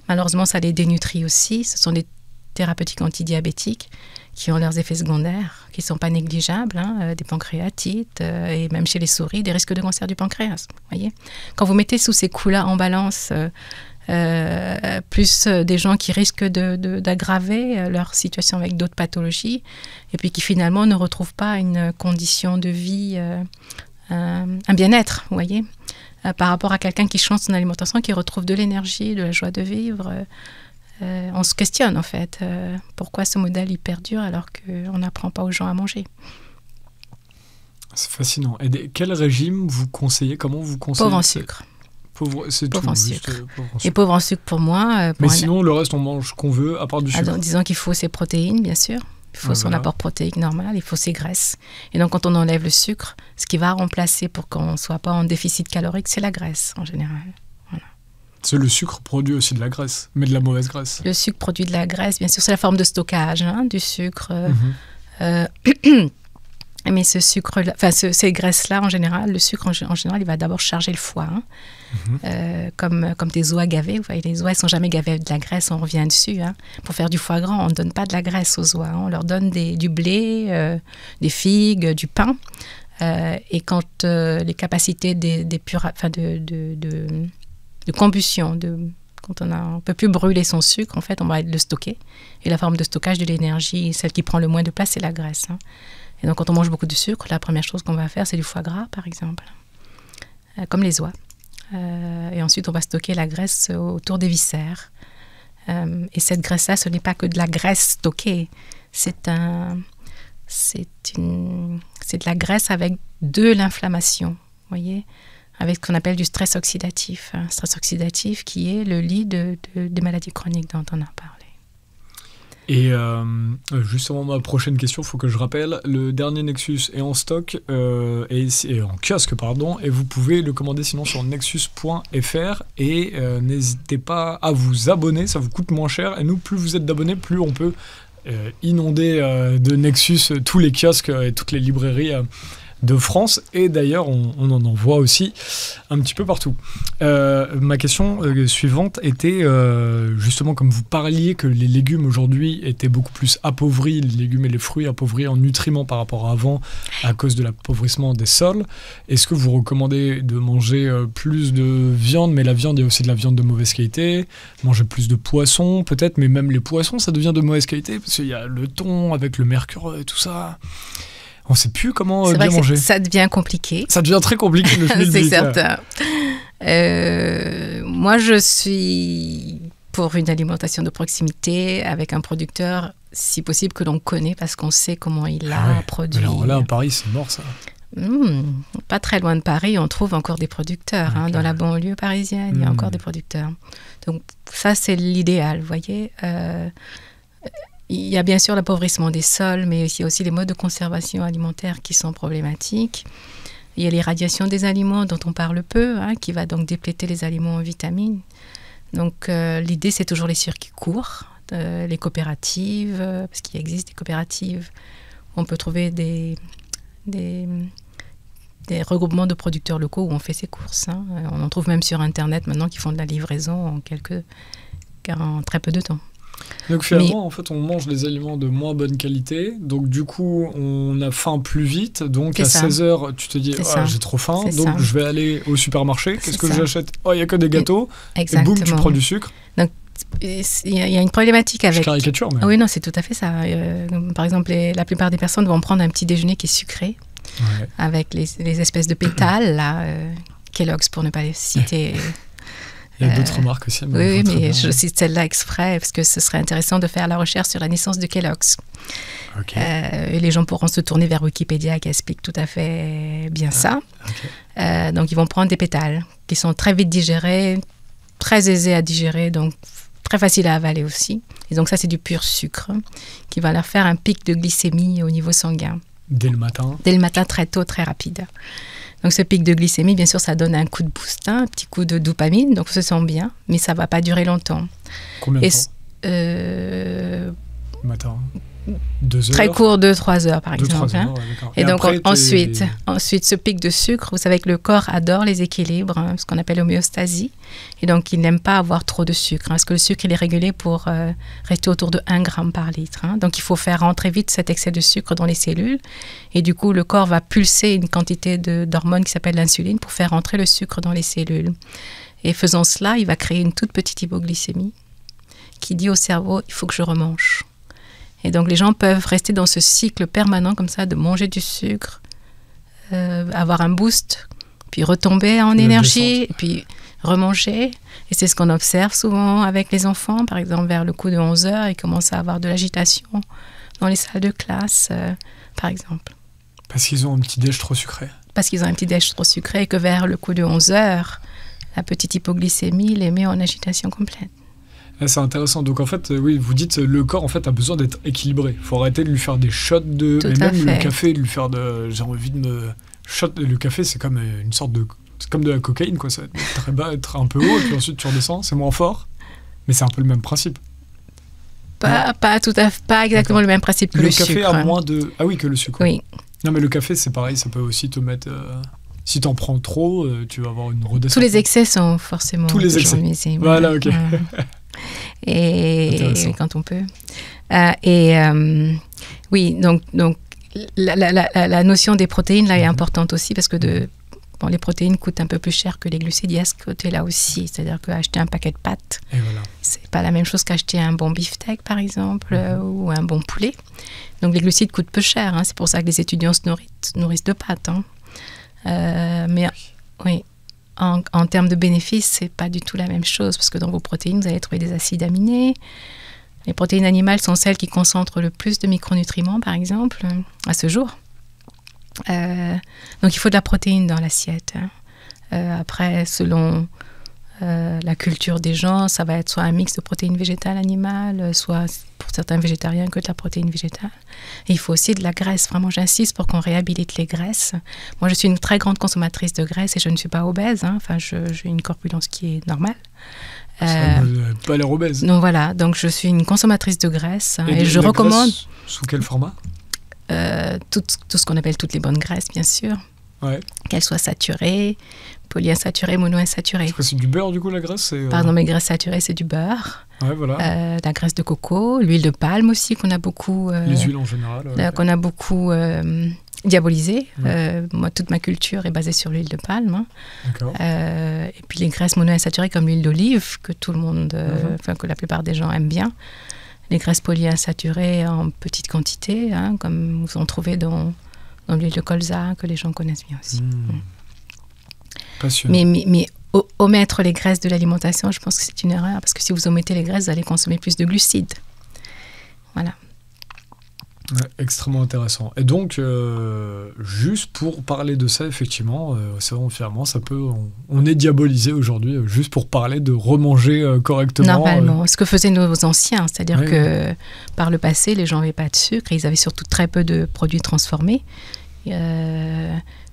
Malheureusement, ça les dénutrit aussi. Ce sont des thérapeutiques antidiabétiques qui ont leurs effets secondaires, qui ne sont pas négligeables, des pancréatites et même chez les souris, des risques de cancer du pancréas. Voyez, quand vous mettez sous ces coups-là en balance plus des gens qui risquent d'aggraver leur situation avec d'autres pathologies et puis qui finalement ne retrouvent pas une condition de vie, un bien-être, vous voyez, par rapport à quelqu'un qui change son alimentation, qui retrouve de l'énergie, de la joie de vivre. On se questionne en fait, pourquoi ce modèle il perdure alors qu'on n'apprend pas aux gens à manger. C'est fascinant. Et quel régime vous conseillez? Comment vous conseillez? Pauvre en sucre. C'est pauvre tout, en juste sucre. Pauvre en sucre. Et pauvre en sucre pour moi. Mais sinon, le reste, on mange ce qu'on veut, à part du sucre. Alors, disons qu'il faut ses protéines, bien sûr. Il faut son apport protéique normal, il faut ses graisses. Et donc, quand on enlève le sucre, ce qui va remplacer pour qu'on ne soit pas en déficit calorique, c'est la graisse, en général. Voilà. Le sucre produit aussi de la graisse, mais de la mauvaise graisse. Le sucre produit de la graisse, bien sûr. C'est la forme de stockage du sucre. Mais ce sucre, ces graisses-là, en général, le sucre, en général, il va d'abord charger le foie. Comme des oies gavées. Vous voyez, les oies ne sont jamais gavées de la graisse, on revient dessus. Pour faire du foie gras, on ne donne pas de la graisse aux oies. On leur donne du blé, des figues, du pain. Et quand les capacités de combustion, quand on ne peut plus brûler son sucre, en fait, on va le stocker. Et la forme de stockage de l'énergie, celle qui prend le moins de place, c'est la graisse. Et donc, quand on mange beaucoup de sucre, la première chose qu'on va faire, c'est du foie gras, par exemple, comme les oies. Et ensuite, on va stocker la graisse autour des viscères. Et cette graisse-là, ce n'est pas que de la graisse stockée. C'est de la graisse avec de l'inflammation, vous voyez, avec ce qu'on appelle du stress oxydatif. Un stress oxydatif qui est le lit des maladies chroniques dont on a parlé. Et justement, ma prochaine question, il faut que je rappelle, le dernier Nexus est en stock, et en kiosque, pardon, et vous pouvez le commander sinon sur nexus.fr, et n'hésitez pas à vous abonner, ça vous coûte moins cher, et nous, plus vous êtes d'abonnés, plus on peut inonder de Nexus tous les kiosques et toutes les librairies de France, et d'ailleurs on en voit aussi un petit peu partout. Ma question suivante était justement, comme vous parliez que les légumes aujourd'hui étaient beaucoup plus appauvris, les légumes et les fruits appauvris en nutriments par rapport à avant à cause de l'appauvrissement des sols, est-ce que vous recommandez de manger plus de viande, mais la viande, il y a aussi de la viande de mauvaise qualité, manger plus de poissons peut-être, mais même les poissons ça devient de mauvaise qualité parce qu'il y a le thon avec le mercure et tout ça. On ne sait plus comment bien manger. Ça devient compliqué. Ça devient très compliqué le schmilblick. C'est certain. Moi, je suis pour une alimentation de proximité avec un producteur, si possible, que l'on connaît parce qu'on sait comment il a produit. Alors là, à Paris, c'est mort ça. Pas très loin de Paris, on trouve encore des producteurs. Dans la banlieue parisienne, il y a encore des producteurs. Donc ça, c'est l'idéal, vous voyez. il y a bien sûr l'appauvrissement des sols, mais il y a aussi les modes de conservation alimentaire qui sont problématiques. Il y a l'irradiation des aliments dont on parle peu, qui va donc dépléter les aliments en vitamines. Donc l'idée, c'est toujours les circuits courts, les coopératives, parce qu'il existe des coopératives. On peut trouver des regroupements de producteurs locaux où on fait ses courses. On en trouve même sur Internet maintenant qui font de la livraison en très peu de temps. Donc finalement, en fait, on mange des aliments de moins bonne qualité. Donc du coup, on a faim plus vite. Donc à 16h, tu te dis, j'ai trop faim. Donc je vais aller au supermarché. Qu'est-ce que j'achète? Oh, il n'y a que des gâteaux. Exactement. Et boum, tu prends du sucre. Donc il y a une problématique avec... Je caricature, mais... Ah oui, non, c'est tout à fait ça. Par exemple, la plupart des personnes vont prendre un petit déjeuner qui est sucré, avec les espèces de pétales, là, Kellogg's pour ne pas les citer... Il y a d'autres remarques aussi. Oui, mais je cite celle-là exprès parce que ce serait intéressant de faire la recherche sur la naissance de Kellogg's. Et les gens pourront se tourner vers Wikipédia qui explique tout à fait bien ça. Donc, ils vont prendre des pétales qui sont très vite digérés, très aisés à digérer, donc très faciles à avaler aussi. Et donc, ça, c'est du pur sucre qui va leur faire un pic de glycémie au niveau sanguin. Dès le matin? Dès le matin, très tôt, très rapide. Donc ce pic de glycémie, bien sûr, ça donne un coup de boost, un petit coup de dopamine, donc on se sent bien, mais ça ne va pas durer longtemps. Combien de temps? Matin 2 heures? Très court, 2-3 heures par exemple. 2-3 heures, Et donc ensuite, ce pic de sucre, vous savez que le corps adore les équilibres, ce qu'on appelle l'homéostasie, et donc il n'aime pas avoir trop de sucre, parce que le sucre il est régulé pour rester autour de 1 gramme par litre. Donc il faut faire rentrer vite cet excès de sucre dans les cellules, et du coup le corps va pulser une quantité d'hormone qui s'appelle l'insuline pour faire rentrer le sucre dans les cellules. Et faisant cela, il va créer une toute petite hypoglycémie qui dit au cerveau, il faut que je remange. Et donc, les gens peuvent rester dans ce cycle permanent comme ça, de manger du sucre, avoir un boost, puis retomber en énergie, et puis remanger. Et c'est ce qu'on observe souvent avec les enfants. Par exemple, vers le coup de 11 heures, ils commencent à avoir de l'agitation dans les salles de classe, par exemple. Parce qu'ils ont un petit déj trop sucré. Parce qu'ils ont un petit déj trop sucré et que vers le coup de 11 heures, la petite hypoglycémie les met en agitation complète. C'est intéressant. Donc en fait, oui, vous dites le corps en fait a besoin d'être équilibré. Il faut arrêter de lui faire des shots de... Tout mais à même fait. le café, de lui faire de... J'ai envie de me... Shot... Le café, c'est comme une sorte de... C'est comme de la cocaïne, quoi. Ça va être très bas, être un peu haut, et puis ensuite tu redescends. C'est moins fort. Mais c'est un peu le même principe. Pas exactement le même principe que le sucre. Le café a moins de... Ah oui, que le sucre. Oui. Non, mais le café, c'est pareil. Ça peut aussi te mettre... Si t'en prends trop, tu vas avoir une redescente. Tous les excès sont forcément... Tous les excès. Nuisibles. Voilà, ok. Et quand on peut. Oui, donc la notion des protéines là est importante aussi parce que les protéines coûtent un peu plus cher que les glucides. Il y a ce côté-là aussi, c'est-à-dire qu'acheter un paquet de pâtes, c'est pas la même chose qu'acheter un bon beefsteak par exemple ou un bon poulet. Donc les glucides coûtent peu cher. C'est pour ça que les étudiants se nourrissent de pâtes. Mais oui. En termes de bénéfices, c'est pas du tout la même chose parce que dans vos protéines, vous allez trouver des acides aminés. Les protéines animales sont celles qui concentrent le plus de micronutriments, par exemple, à ce jour. Donc, il faut de la protéine dans l'assiette. Après, selon la culture des gens, ça va être soit un mix de protéines végétales, animales, soit pour certains végétariens que de la protéine végétale. Et il faut aussi de la graisse. Vraiment, j'insiste pour qu'on réhabilite les graisses. Moi, je suis une très grande consommatrice de graisse et je ne suis pas obèse. Enfin, j'ai une corpulence qui est normale. Ça n'a pas l'air obèse. Donc voilà, donc je suis une consommatrice de graisse et je recommande... Sous quel format? Tout ce qu'on appelle toutes les bonnes graisses, bien sûr. Ouais. Qu'elles soient saturées, polyinsaturées, monoinsaturées. C'est du beurre, du coup, la graisse? Pardon, mais graisse saturée, c'est du beurre. Ouais, voilà. La graisse de coco, l'huile de palme aussi, qu'on a beaucoup... les huiles en général. Qu'on a beaucoup diabolisée. Moi, toute ma culture est basée sur l'huile de palme. D'accord. Et puis les graisses monoinsaturées comme l'huile d'olive, que tout le monde, que la plupart des gens aiment bien. Les graisses polyinsaturées en petite quantité, comme vous en trouvez dans l'huile de colza, que les gens connaissent bien aussi. Passionnant. Mais omettre les graisses de l'alimentation, je pense que c'est une erreur, parce que si vous omettez les graisses, vous allez consommer plus de glucides. Voilà. Ouais, extrêmement intéressant. Et donc, juste pour parler de ça, effectivement, c'est vrai, finalement, ça peut... On est diabolisé aujourd'hui, juste pour parler de remanger correctement. Normalement, ce que faisaient nos anciens, c'est-à-dire que par le passé, les gens n'avaient pas de sucre, et ils avaient surtout très peu de produits transformés.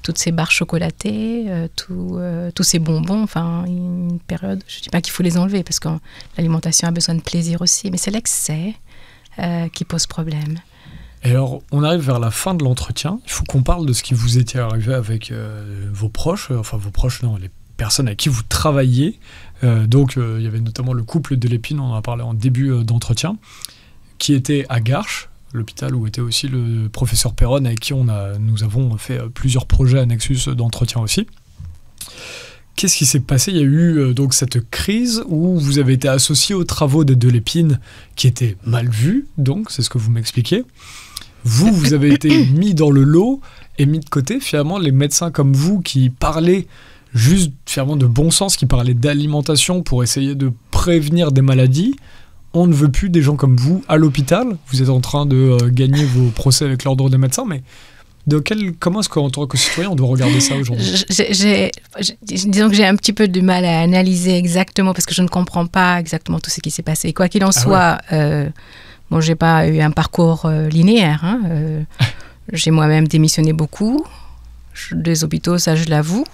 Toutes ces barres chocolatées, tous ces bonbons, enfin, une période, je ne dis pas qu'il faut les enlever, parce que l'alimentation a besoin de plaisir aussi, mais c'est l'excès qui pose problème. Et alors, on arrive vers la fin de l'entretien. Il faut qu'on parle de ce qui vous était arrivé avec vos proches, non, les personnes avec qui vous travaillez. Donc, il y avait notamment le couple de l'Épine, on en a parlé en début d'entretien, qui était à Garches, l'hôpital où était aussi le professeur Perron, avec qui nous avons fait plusieurs projets à Nexus d'entretien aussi. Qu'est-ce qui s'est passé ? Il y a eu donc cette crise où vous avez été associé aux travaux de l'Épine qui étaient mal vus, donc c'est ce que vous m'expliquez. Vous avez été mis dans le lot et mis de côté. Finalement, les médecins comme vous qui parlaient juste finalement de bon sens, qui parlaient d'alimentation pour essayer de prévenir des maladies, on ne veut plus des gens comme vous à l'hôpital. Vous êtes en train de gagner vos procès avec l'ordre des médecins, mais comment est-ce qu'en tant que citoyen, on doit regarder ça aujourd'hui ? Disons que j'ai un petit peu de mal à analyser exactement, parce que je ne comprends pas exactement tout ce qui s'est passé. Quoi qu'il en soit... Bon, je n'ai pas eu un parcours linéaire. J'ai moi-même démissionné beaucoup des hôpitaux, ça je l'avoue,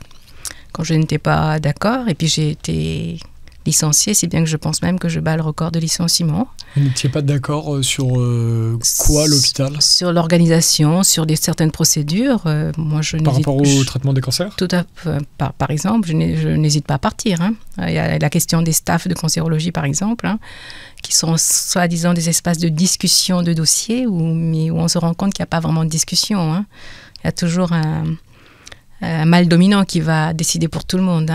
quand je n'étais pas d'accord. Et puis j'ai été licenciée, si bien que je pense même que je bats le record de licenciement. Vous n'étiez pas d'accord sur quoi l'hôpital ? Sur l'organisation, sur certaines procédures. Moi, par rapport au traitement des cancers ? Tout à fait. Par exemple, je n'hésite pas à partir. Il y a la question des staffs de cancérologie, par exemple, qui sont soi-disant des espaces de discussion de dossiers, mais où on se rend compte qu'il n'y a pas vraiment de discussion. Il y a toujours un mâle dominant qui va décider pour tout le monde.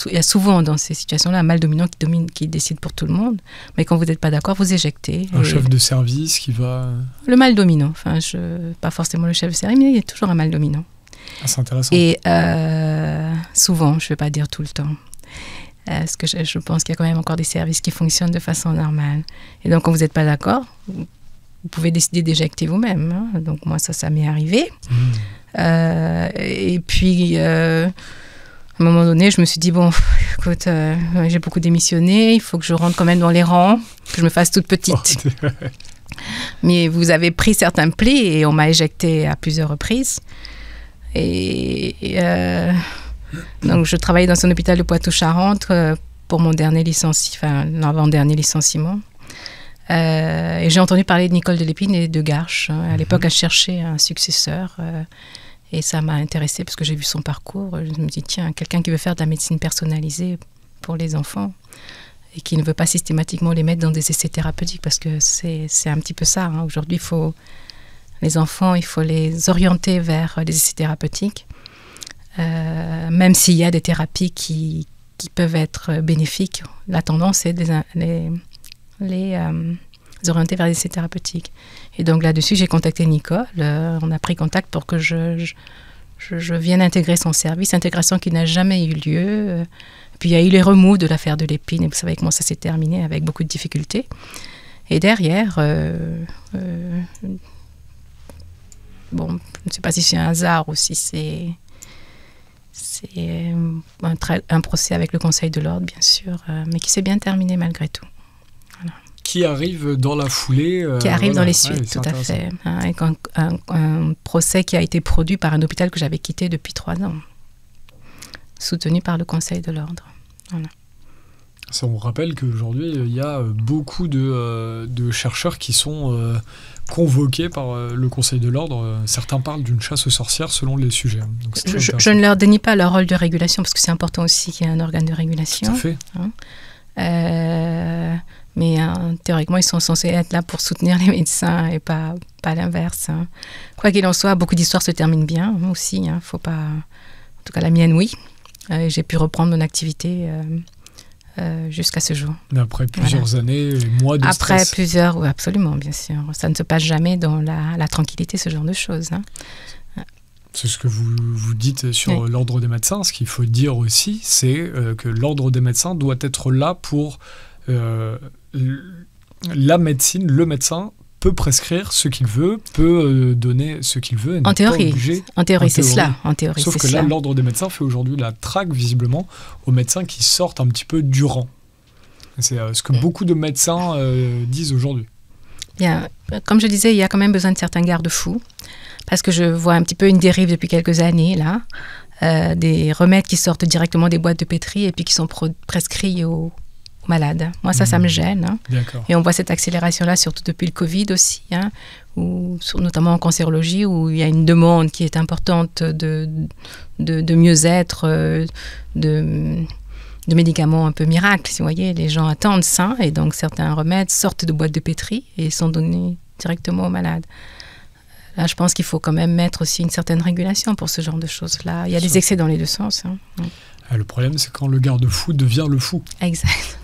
Il y a souvent dans ces situations-là un mâle dominant qui décide pour tout le monde. Mais quand vous n'êtes pas d'accord, vous éjectez. Un chef de service qui va... Le mâle dominant. Pas forcément le chef de service, mais il y a toujours un mâle dominant. C'est intéressant. Et souvent, je ne vais pas dire tout le temps. Parce que je pense qu'il y a quand même encore des services qui fonctionnent de façon normale. Et donc, quand vous n'êtes pas d'accord, vous pouvez décider d'éjecter vous-même. Donc, moi, ça m'est arrivé. Et puis, à un moment donné, je me suis dit, bon, écoute, j'ai beaucoup démissionné, il faut que je rentre quand même dans les rangs, que je me fasse toute petite. Mais vous avez pris certains plis et on m'a éjecté à plusieurs reprises. Donc, je travaillais dans un hôpital de Poitou-Charentes pour mon l'avant-dernier licenciement. Et j'ai entendu parler de Nicole de l'Épine et de Garches. À l'époque, elle cherchait un successeur. Et ça m'a intéressée parce que j'ai vu son parcours. Je me dis, tiens, quelqu'un qui veut faire de la médecine personnalisée pour les enfants et qui ne veut pas systématiquement les mettre dans des essais thérapeutiques, parce que c'est un petit peu ça. Aujourd'hui, les enfants, il faut les orienter vers les essais thérapeutiques. Même s'il y a des thérapies qui peuvent être bénéfiques, la tendance est de les orienter vers les essais thérapeutiques. Et donc là-dessus, j'ai contacté Nicole. On a pris contact pour que je vienne intégrer son service, intégration qui n'a jamais eu lieu. Puis il y a eu les remous de l'affaire de l'Épine, et vous savez comment ça s'est terminé, avec beaucoup de difficultés. Et derrière, bon, je ne sais pas si c'est un hasard ou si c'est un procès avec le Conseil de l'Ordre, bien sûr, mais qui s'est bien terminé malgré tout. Voilà. Qui arrive dans la foulée. Qui arrive dans les suites, tout à fait. Avec un procès qui a été produit par un hôpital que j'avais quitté depuis 3 ans, soutenu par le Conseil de l'Ordre. Voilà. Ça, on rappelle qu'aujourd'hui, il y a beaucoup de chercheurs qui sont convoqués par le Conseil de l'Ordre. Certains parlent d'une chasse aux sorcières selon les sujets. Donc je ne leur dénie pas leur rôle de régulation, parce que c'est important aussi qu'il y ait un organe de régulation. Tout à fait. Mais théoriquement, ils sont censés être là pour soutenir les médecins et pas l'inverse. Quoi qu'il en soit, beaucoup d'histoires se terminent bien aussi. Faut pas... En tout cas, la mienne, oui. J'ai pu reprendre mon activité jusqu'à ce jour. Mais après plusieurs années, mois de stress. Après plusieurs, oui, absolument, bien sûr. Ça ne se passe jamais dans la tranquillité, ce genre de choses. C'est ce que vous dites sur l'ordre des médecins. Ce qu'il faut dire aussi, c'est que l'ordre des médecins doit être là pour la médecine, le médecin, peut prescrire ce qu'il veut, peut donner ce qu'il veut. En théorie, c'est cela. Sauf que là, l'Ordre des médecins fait aujourd'hui la traque, visiblement, aux médecins qui sortent un petit peu du rang. C'est ce que beaucoup de médecins disent aujourd'hui. Bien, comme je disais, il y a quand même besoin de certains garde-fous, parce que je vois un petit peu une dérive depuis quelques années, là, des remèdes qui sortent directement des boîtes de pétri et puis qui sont prescrits aux malades. Moi, ça me gêne. Hein. Et on voit cette accélération-là, surtout depuis le Covid aussi, hein, notamment en cancérologie, où il y a une demande qui est importante de mieux-être, de médicaments un peu miracles. Si vous voyez, les gens attendent ça, et donc certains remèdes sortent de boîtes de pétri et sont donnés directement aux malades. Là, je pense qu'il faut quand même mettre aussi une certaine régulation pour ce genre de choses-là. Il y a des excès dans les deux sens. Hein. Le problème, c'est quand le garde-fou devient le fou. Exact.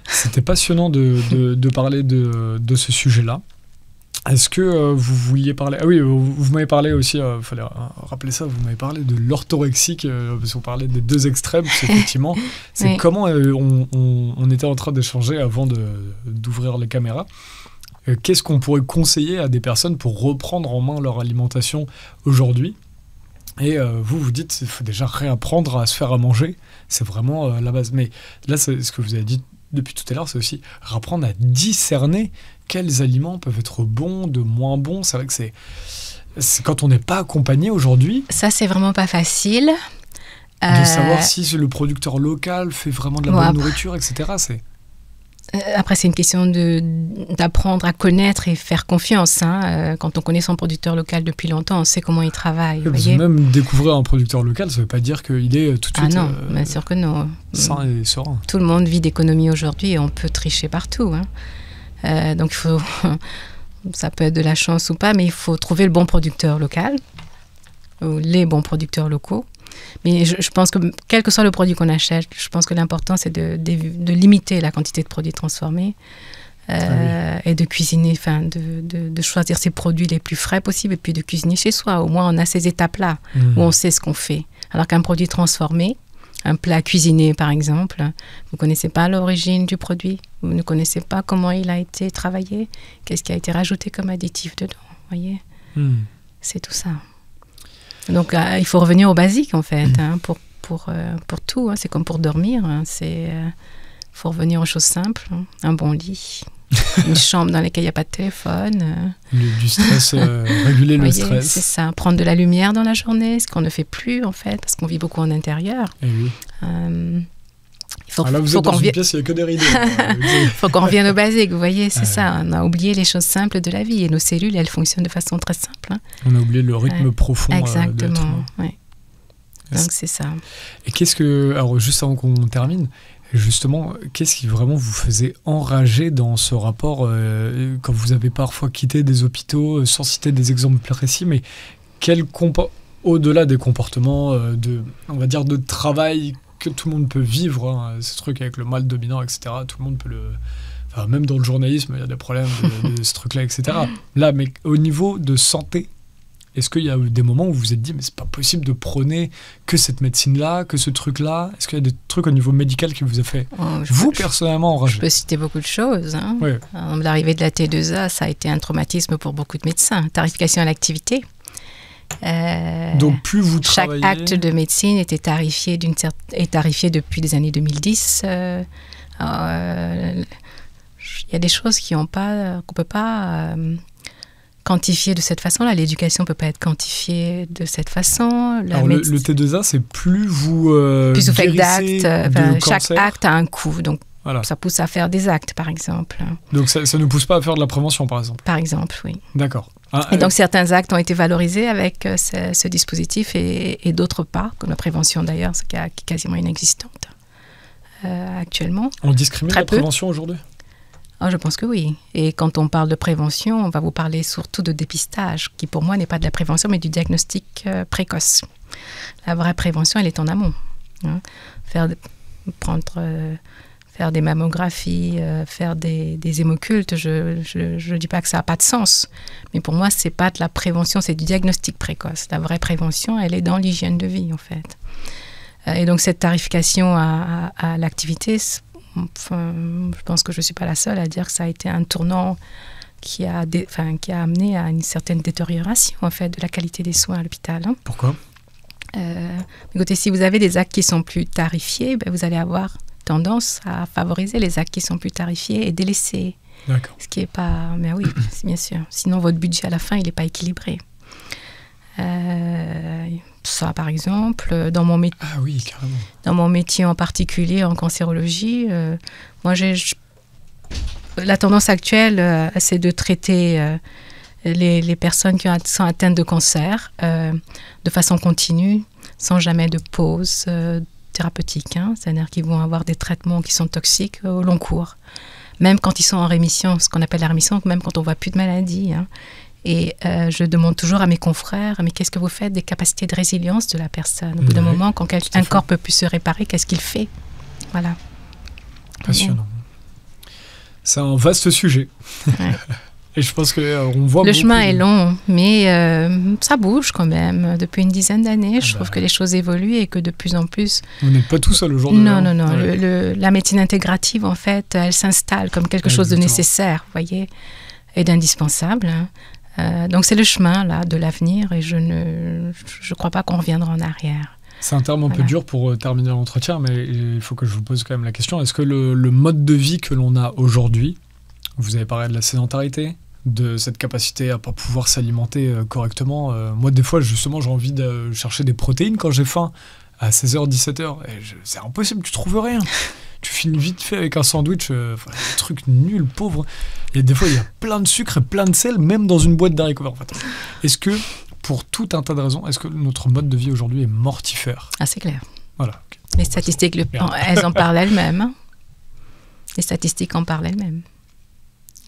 C'était passionnant de parler de ce sujet-là. Est-ce que vous vouliez parler... Ah oui, vous m'avez parlé aussi, il fallait rappeler ça, vous m'avez parlé de l'orthorexique, parce qu'on parlait des deux extrêmes, effectivement. C'est comment on était en train d'échanger avant d'ouvrir les caméras. Qu'est-ce qu'on pourrait conseiller à des personnes pour reprendre en main leur alimentation aujourd'hui ? Et vous dites qu'il faut déjà réapprendre à se faire à manger. C'est vraiment la base. Mais là, ce que vous avez dit depuis tout à l'heure, c'est aussi apprendre à discerner quels aliments peuvent être bons, de moins bons. C'est vrai que c'est quand on n'est pas accompagné aujourd'hui. Ça, c'est vraiment pas facile. De savoir si le producteur local fait vraiment de la bonne nourriture, etc. Après, c'est une question d'apprendre à connaître et faire confiance. Hein. Quand on connaît son producteur local depuis longtemps, on sait comment il travaille. Même découvrir un producteur local, ça ne veut pas dire qu'il est tout de suite non, bien sûr que non. Sain et serein. Tout le monde vit d'économie aujourd'hui et on peut tricher partout. Hein. Donc, ça peut être de la chance ou pas, mais il faut trouver le bon producteur local, ou les bons producteurs locaux. Mais je pense que, quel que soit le produit qu'on achète, je pense que l'important, c'est de limiter la quantité de produits transformés et de cuisiner, de choisir ces produits les plus frais possibles et puis de cuisiner chez soi. Au moins, on a ces étapes-là où on sait ce qu'on fait. Alors qu'un produit transformé, un plat cuisiné, par exemple, vous ne connaissez pas l'origine du produit, vous ne connaissez pas comment il a été travaillé, qu'est-ce qui a été rajouté comme additif dedans, voyez. C'est tout ça. Donc, il faut revenir au basique, en fait, hein, pour tout. Hein. C'est comme pour dormir. Hein. Faut revenir aux choses simples. Hein. Un bon lit, une chambre dans laquelle il n'y a pas de téléphone. Du stress, réguler le stress. C'est ça. Prendre de la lumière dans la journée, ce qu'on ne fait plus, en fait, parce qu'on vit beaucoup en intérieur. Et oui. Là, vous êtes dans une pièce, il n'y a que des rideaux. Il faut qu'on revienne au basique, vous voyez, c'est ça. On a oublié les choses simples de la vie et nos cellules, elles fonctionnent de façon très simple. Hein. On a oublié le rythme profond. Exactement, oui. Donc, c'est ça. Et alors, juste avant qu'on termine, justement, qu'est-ce qui vraiment vous faisait enrager dans ce rapport quand vous avez parfois quitté des hôpitaux, sans citer des exemples précis, mais au-delà des comportements on va dire, de travail que tout le monde peut vivre, hein, ce truc avec le mal dominant, etc. Tout le monde peut même dans le journalisme, il y a des problèmes de ce truc-là, etc. Là, mais au niveau de santé, est-ce qu'il y a eu des moments où vous vous êtes dit, mais c'est pas possible de prôner que cette médecine-là, que ce truc-là? Est-ce qu'il y a des trucs au niveau médical qui vous a fait, personnellement, enrager? Je peux citer beaucoup de choses. Hein. Oui. L'arrivée de la T2A, ça a été un traumatisme pour beaucoup de médecins. Tarification à l'activité. Donc plus vous travaillez... Chaque acte de médecine était tarifié depuis les années 2010. Il y a des choses qu'on ne peut pas quantifier de cette façon-là. L'éducation ne peut pas être quantifiée de cette façon. Alors le T2A, c'est plus vous faites d'actes. Chaque acte a un coût. Donc voilà. Ça pousse à faire des actes, par exemple. Donc ça ne pousse pas à faire de la prévention, par exemple? Par exemple, oui. D'accord. Et donc certains actes ont été valorisés avec ce dispositif et d'autres pas, comme la prévention d'ailleurs, qui est quasiment inexistante actuellement. On discrimine la prévention aujourd'hui? Je pense que oui. Et quand on parle de prévention, on va vous parler surtout de dépistage, qui pour moi n'est pas de la prévention, mais du diagnostic précoce. La vraie prévention, elle est en amont. Hein. Faire des mammographies, faire des hémocultes, je ne dis pas que ça n'a pas de sens. Mais pour moi, ce n'est pas de la prévention, c'est du diagnostic précoce. La vraie prévention, elle est dans l'hygiène de vie, en fait. Et donc, cette tarification à l'activité, je pense que je ne suis pas la seule à dire que ça a été un tournant qui a amené à une certaine détérioration en fait, de la qualité des soins à l'hôpital. Hein. Pourquoi? Écoutez, si vous avez des actes qui sont plus tarifiés, vous allez avoir tendance à favoriser les actes qui sont plus tarifiés et délaisser. D'accord. Ce qui n'est pas... Mais oui, bien sûr. Sinon, votre budget à la fin, il n'est pas équilibré. Ça, par exemple, dans mon métier... Ah oui, carrément. Dans mon métier en particulier, en cancérologie, moi, la tendance actuelle, c'est de traiter les personnes qui sont atteintes de cancer de façon continue, sans jamais de pause thérapeutique. Hein. C'est-à-dire qu'ils vont avoir des traitements qui sont toxiques au long cours. Même quand ils sont en rémission, ce qu'on appelle la rémission, même quand on ne voit plus de maladie. Hein. Et je demande toujours à mes confrères, mais qu'est-ce que vous faites des capacités de résilience de la personne? Au bout d'un moment, quand un corps peut plus se réparer, qu'est-ce qu'il fait? Voilà. Passionnant. C'est un vaste sujet. Ouais. Et je pense qu'on voit... Le chemin est long, mais ça bouge quand même. Depuis une dizaine d'années, je trouve que les choses évoluent et que de plus en plus... Vous n'êtes pas tout seul aujourd'hui. Non. Ouais. La médecine intégrative, en fait, elle s'installe comme quelque chose de nécessaire, vous voyez, et d'indispensable. Hein. Donc c'est le chemin, là, de l'avenir et je ne crois pas qu'on reviendra en arrière. C'est un terme un peu dur pour terminer l'entretien, mais il faut que je vous pose quand même la question. Est-ce que le mode de vie que l'on a aujourd'hui, vous avez parlé de la sédentarité, de cette capacité à ne pas pouvoir s'alimenter correctement. Moi, des fois, justement, j'ai envie de chercher des protéines quand j'ai faim à 16h, 17h. C'est impossible, tu trouves rien. Tu finis vite fait avec un sandwich, un truc nul, pauvre. Et des fois, il y a plein de sucre et plein de sel, même dans une boîte d'haricots verts. En fait. Est-ce que, pour tout un tas de raisons, est-ce que notre mode de vie aujourd'hui est mortifère? Ah, c'est clair. Voilà. Okay. Les statistiques, elles en parlent elles-mêmes. Hein. Les statistiques en parlent elles-mêmes.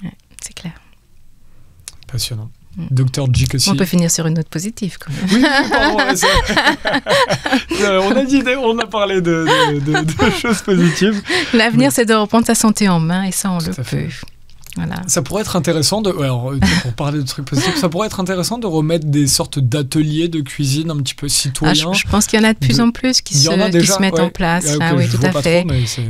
Ouais, c'est clair. Passionnant. Docteur Djic aussi. On peut finir sur une note positive quand même. Oui, pardon, on a parlé de choses positives. L'avenir, c'est de reprendre sa santé en main et ça, on le peut. Voilà. Ça pourrait être intéressant pour parler de trucs positifs, ça pourrait être intéressant de remettre des sortes d'ateliers de cuisine un petit peu citoyens. Je pense qu'il y en a de plus en plus qui se mettent en place. Oui, tout à fait.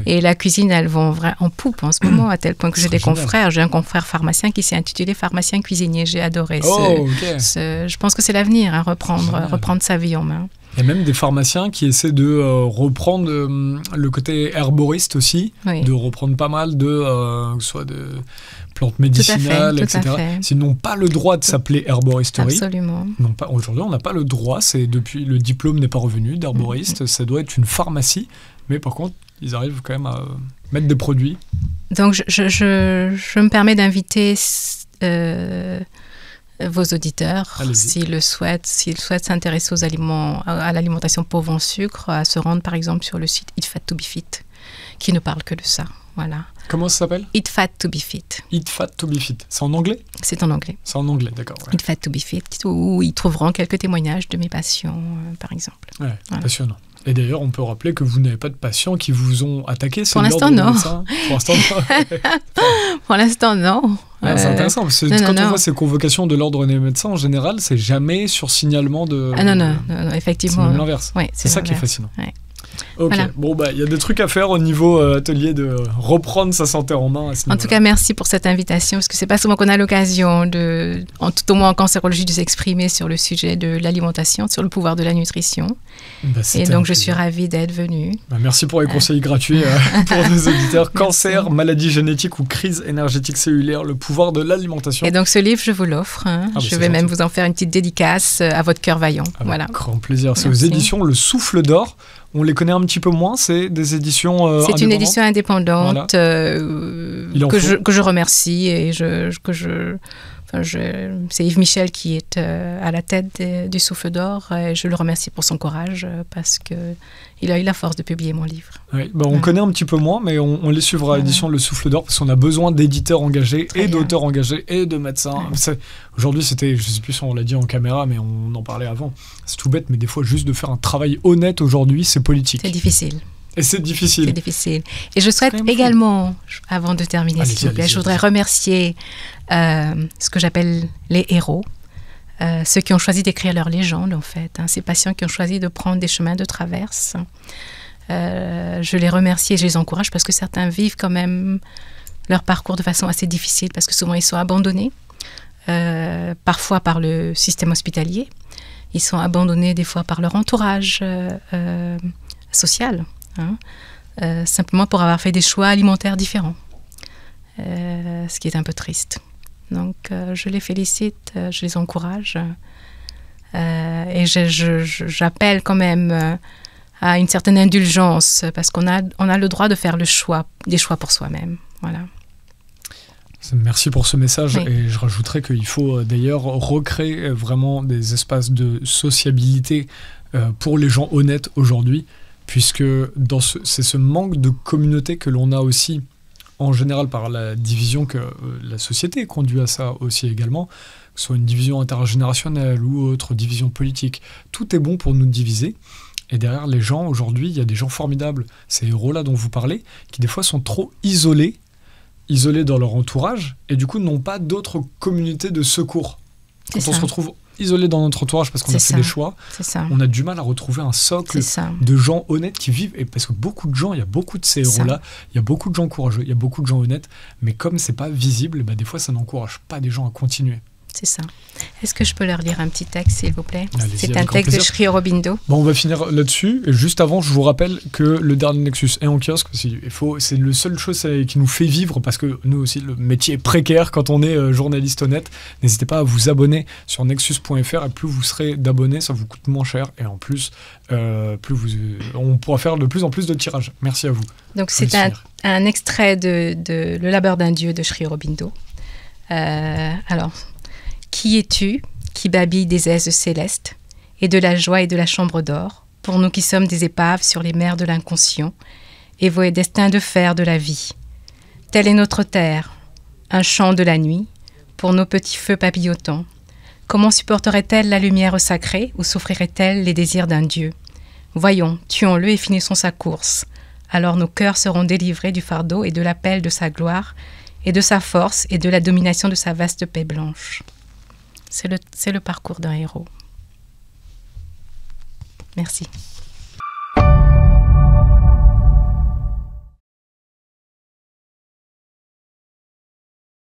Et la cuisine, elle va en poupe en ce moment, à tel point que j'ai des confrères. J'ai un confrère pharmacien qui s'est intitulé pharmacien cuisinier. J'ai adoré je pense que c'est l'avenir, hein, reprendre sa vie en main. Il y a même des pharmaciens qui essaient de reprendre le côté herboriste aussi, de reprendre pas mal soit de plantes médicinales, etc. Ils n'ont pas le droit de s'appeler herboristerie. Absolument. Aujourd'hui, on n'a pas le droit. Depuis le diplôme n'est pas revenu d'herboriste. Ça doit être une pharmacie. Mais par contre, ils arrivent quand même à mettre des produits. Donc, je me permets d'inviter... vos auditeurs, s'ils souhaitent s'intéresser aux aliments, à l'alimentation pauvre en sucre, à se rendre par exemple sur le site Eat Fat to Be Fit, qui ne parle que de ça. Voilà. Comment ça s'appelle? Eat Fat to Be Fit. Eat Fat to Be Fit. C'est en anglais? C'est en anglais. C'est en anglais, d'accord. Ouais. Eat Fat to Be Fit, où ils trouveront quelques témoignages de mes patients, par exemple. Ouais, voilà. Passionnant. Et d'ailleurs, on peut rappeler que vous n'avez pas de patients qui vous ont attaqué. Pour l'instant, non. Pour l'instant, non. Pour l'instant, non. C'est intéressant, parce que quand on voit ces convocations de l'ordre des médecins, en général, c'est jamais sur signalement de... Non, effectivement. C'est même l'inverse. Ouais, c'est ça qui est fascinant. Ouais. Ok, voilà. Bon, il y a des trucs à faire au niveau atelier de reprendre sa santé en main. En tout cas, merci pour cette invitation, parce que c'est pas souvent qu'on a l'occasion, tout au moins en cancérologie, de s'exprimer sur le sujet de l'alimentation, sur le pouvoir de la nutrition. Et donc, je suis ravie d'être venue. Merci pour les conseils gratuits pour nos auditeurs. Cancer, maladie génétique ou crise énergétique cellulaire, le pouvoir de l'alimentation. Et donc, ce livre, je vous l'offre. Je vais même vous en faire une petite dédicace à votre cœur vaillant. Voilà. Grand plaisir. C'est aux éditions Le Souffle d'Or. On les connaît un petit peu moins, c'est des éditions indépendantes. C'est une édition indépendante que je remercie et c'est Yves Michel qui est à la tête du Souffle d'Or et je le remercie pour son courage parce qu'il a eu la force de publier mon livre. Oui, on connaît un petit peu moins, mais on les suivra à l'édition Le Souffle d'Or parce qu'on a besoin d'éditeurs engagés et d'auteurs engagés et de médecins. Aujourd'hui, c'était, je ne sais plus si on l'a dit en caméra, mais on en parlait avant. C'est tout bête, mais des fois, juste de faire un travail honnête aujourd'hui, c'est politique. C'est difficile. Et c'est difficile. C'est difficile. Et je souhaite également, avant de terminer, s'il vous plaît, je voudrais remercier ce que j'appelle les héros, ceux qui ont choisi d'écrire leur légende, en fait, ces patients qui ont choisi de prendre des chemins de traverse. Je les remercie et je les encourage parce que certains vivent quand même leur parcours de façon assez difficile parce que souvent ils sont abandonnés, parfois par le système hospitalier. Ils sont abandonnés des fois par leur entourage social, hein, simplement pour avoir fait des choix alimentaires différents, ce qui est un peu triste. Donc je les félicite, je les encourage et j'appelle quand même à une certaine indulgence parce qu'on a le droit de faire des choix pour soi-même. Voilà. Merci pour ce message, Oui. et je rajouterais qu'il faut d'ailleurs recréer vraiment des espaces de sociabilité pour les gens honnêtes aujourd'hui, puisque c'est ce manque de communauté que l'on a aussi en général par la division que la société conduit à ça aussi également, que ce soit une division intergénérationnelle ou autre, division politique. Tout est bon pour nous diviser. Et derrière les gens, aujourd'hui, il y a des gens formidables, ces héros-là dont vous parlez, qui des fois sont trop isolés dans leur entourage, et du coup n'ont pas d'autres communautés de secours. Quand on se retrouve isolé dans notre entourage parce qu'on a fait des choix, on a du mal à retrouver un socle de gens honnêtes qui vivent, et parce que beaucoup de gens, il y a beaucoup de ces héros-là, il y a beaucoup de gens courageux, il y a beaucoup de gens honnêtes, mais comme c'est pas visible, bah des fois ça n'encourage pas des gens à continuer. C'est ça. Est-ce que je peux leur lire un petit texte, s'il vous plaît? C'est un plaisir. texte de Sri Aurobindo. Bon, on va finir là-dessus. Et juste avant, je vous rappelle que le dernier Nexus est en kiosque. C'est la seule chose qui nous fait vivre, parce que nous aussi, le métier est précaire quand on est journaliste honnête. N'hésitez pas à vous abonner sur nexus.fr, et plus vous serez d'abonnés, ça vous coûte moins cher. Et en plus, on pourra faire de plus en plus de tirages. Merci à vous. Donc c'est un extrait de Le labeur d'un dieu de Sri Aurobindo. Alors... Qui es-tu, qui babille des aises célestes, et de la joie et de la chambre d'or, pour nous qui sommes des épaves sur les mers de l'inconscient, et voués destin de fer de la vie. Telle est notre terre, un chant de la nuit, pour nos petits feux papillotants. Comment supporterait-elle la lumière sacrée, ou souffrirait-elle les désirs d'un dieu? Voyons, tuons-le et finissons sa course. Alors nos cœurs seront délivrés du fardeau et de l'appel de sa gloire, et de sa force et de la domination de sa vaste paix blanche. C'est le parcours d'un héros. Merci.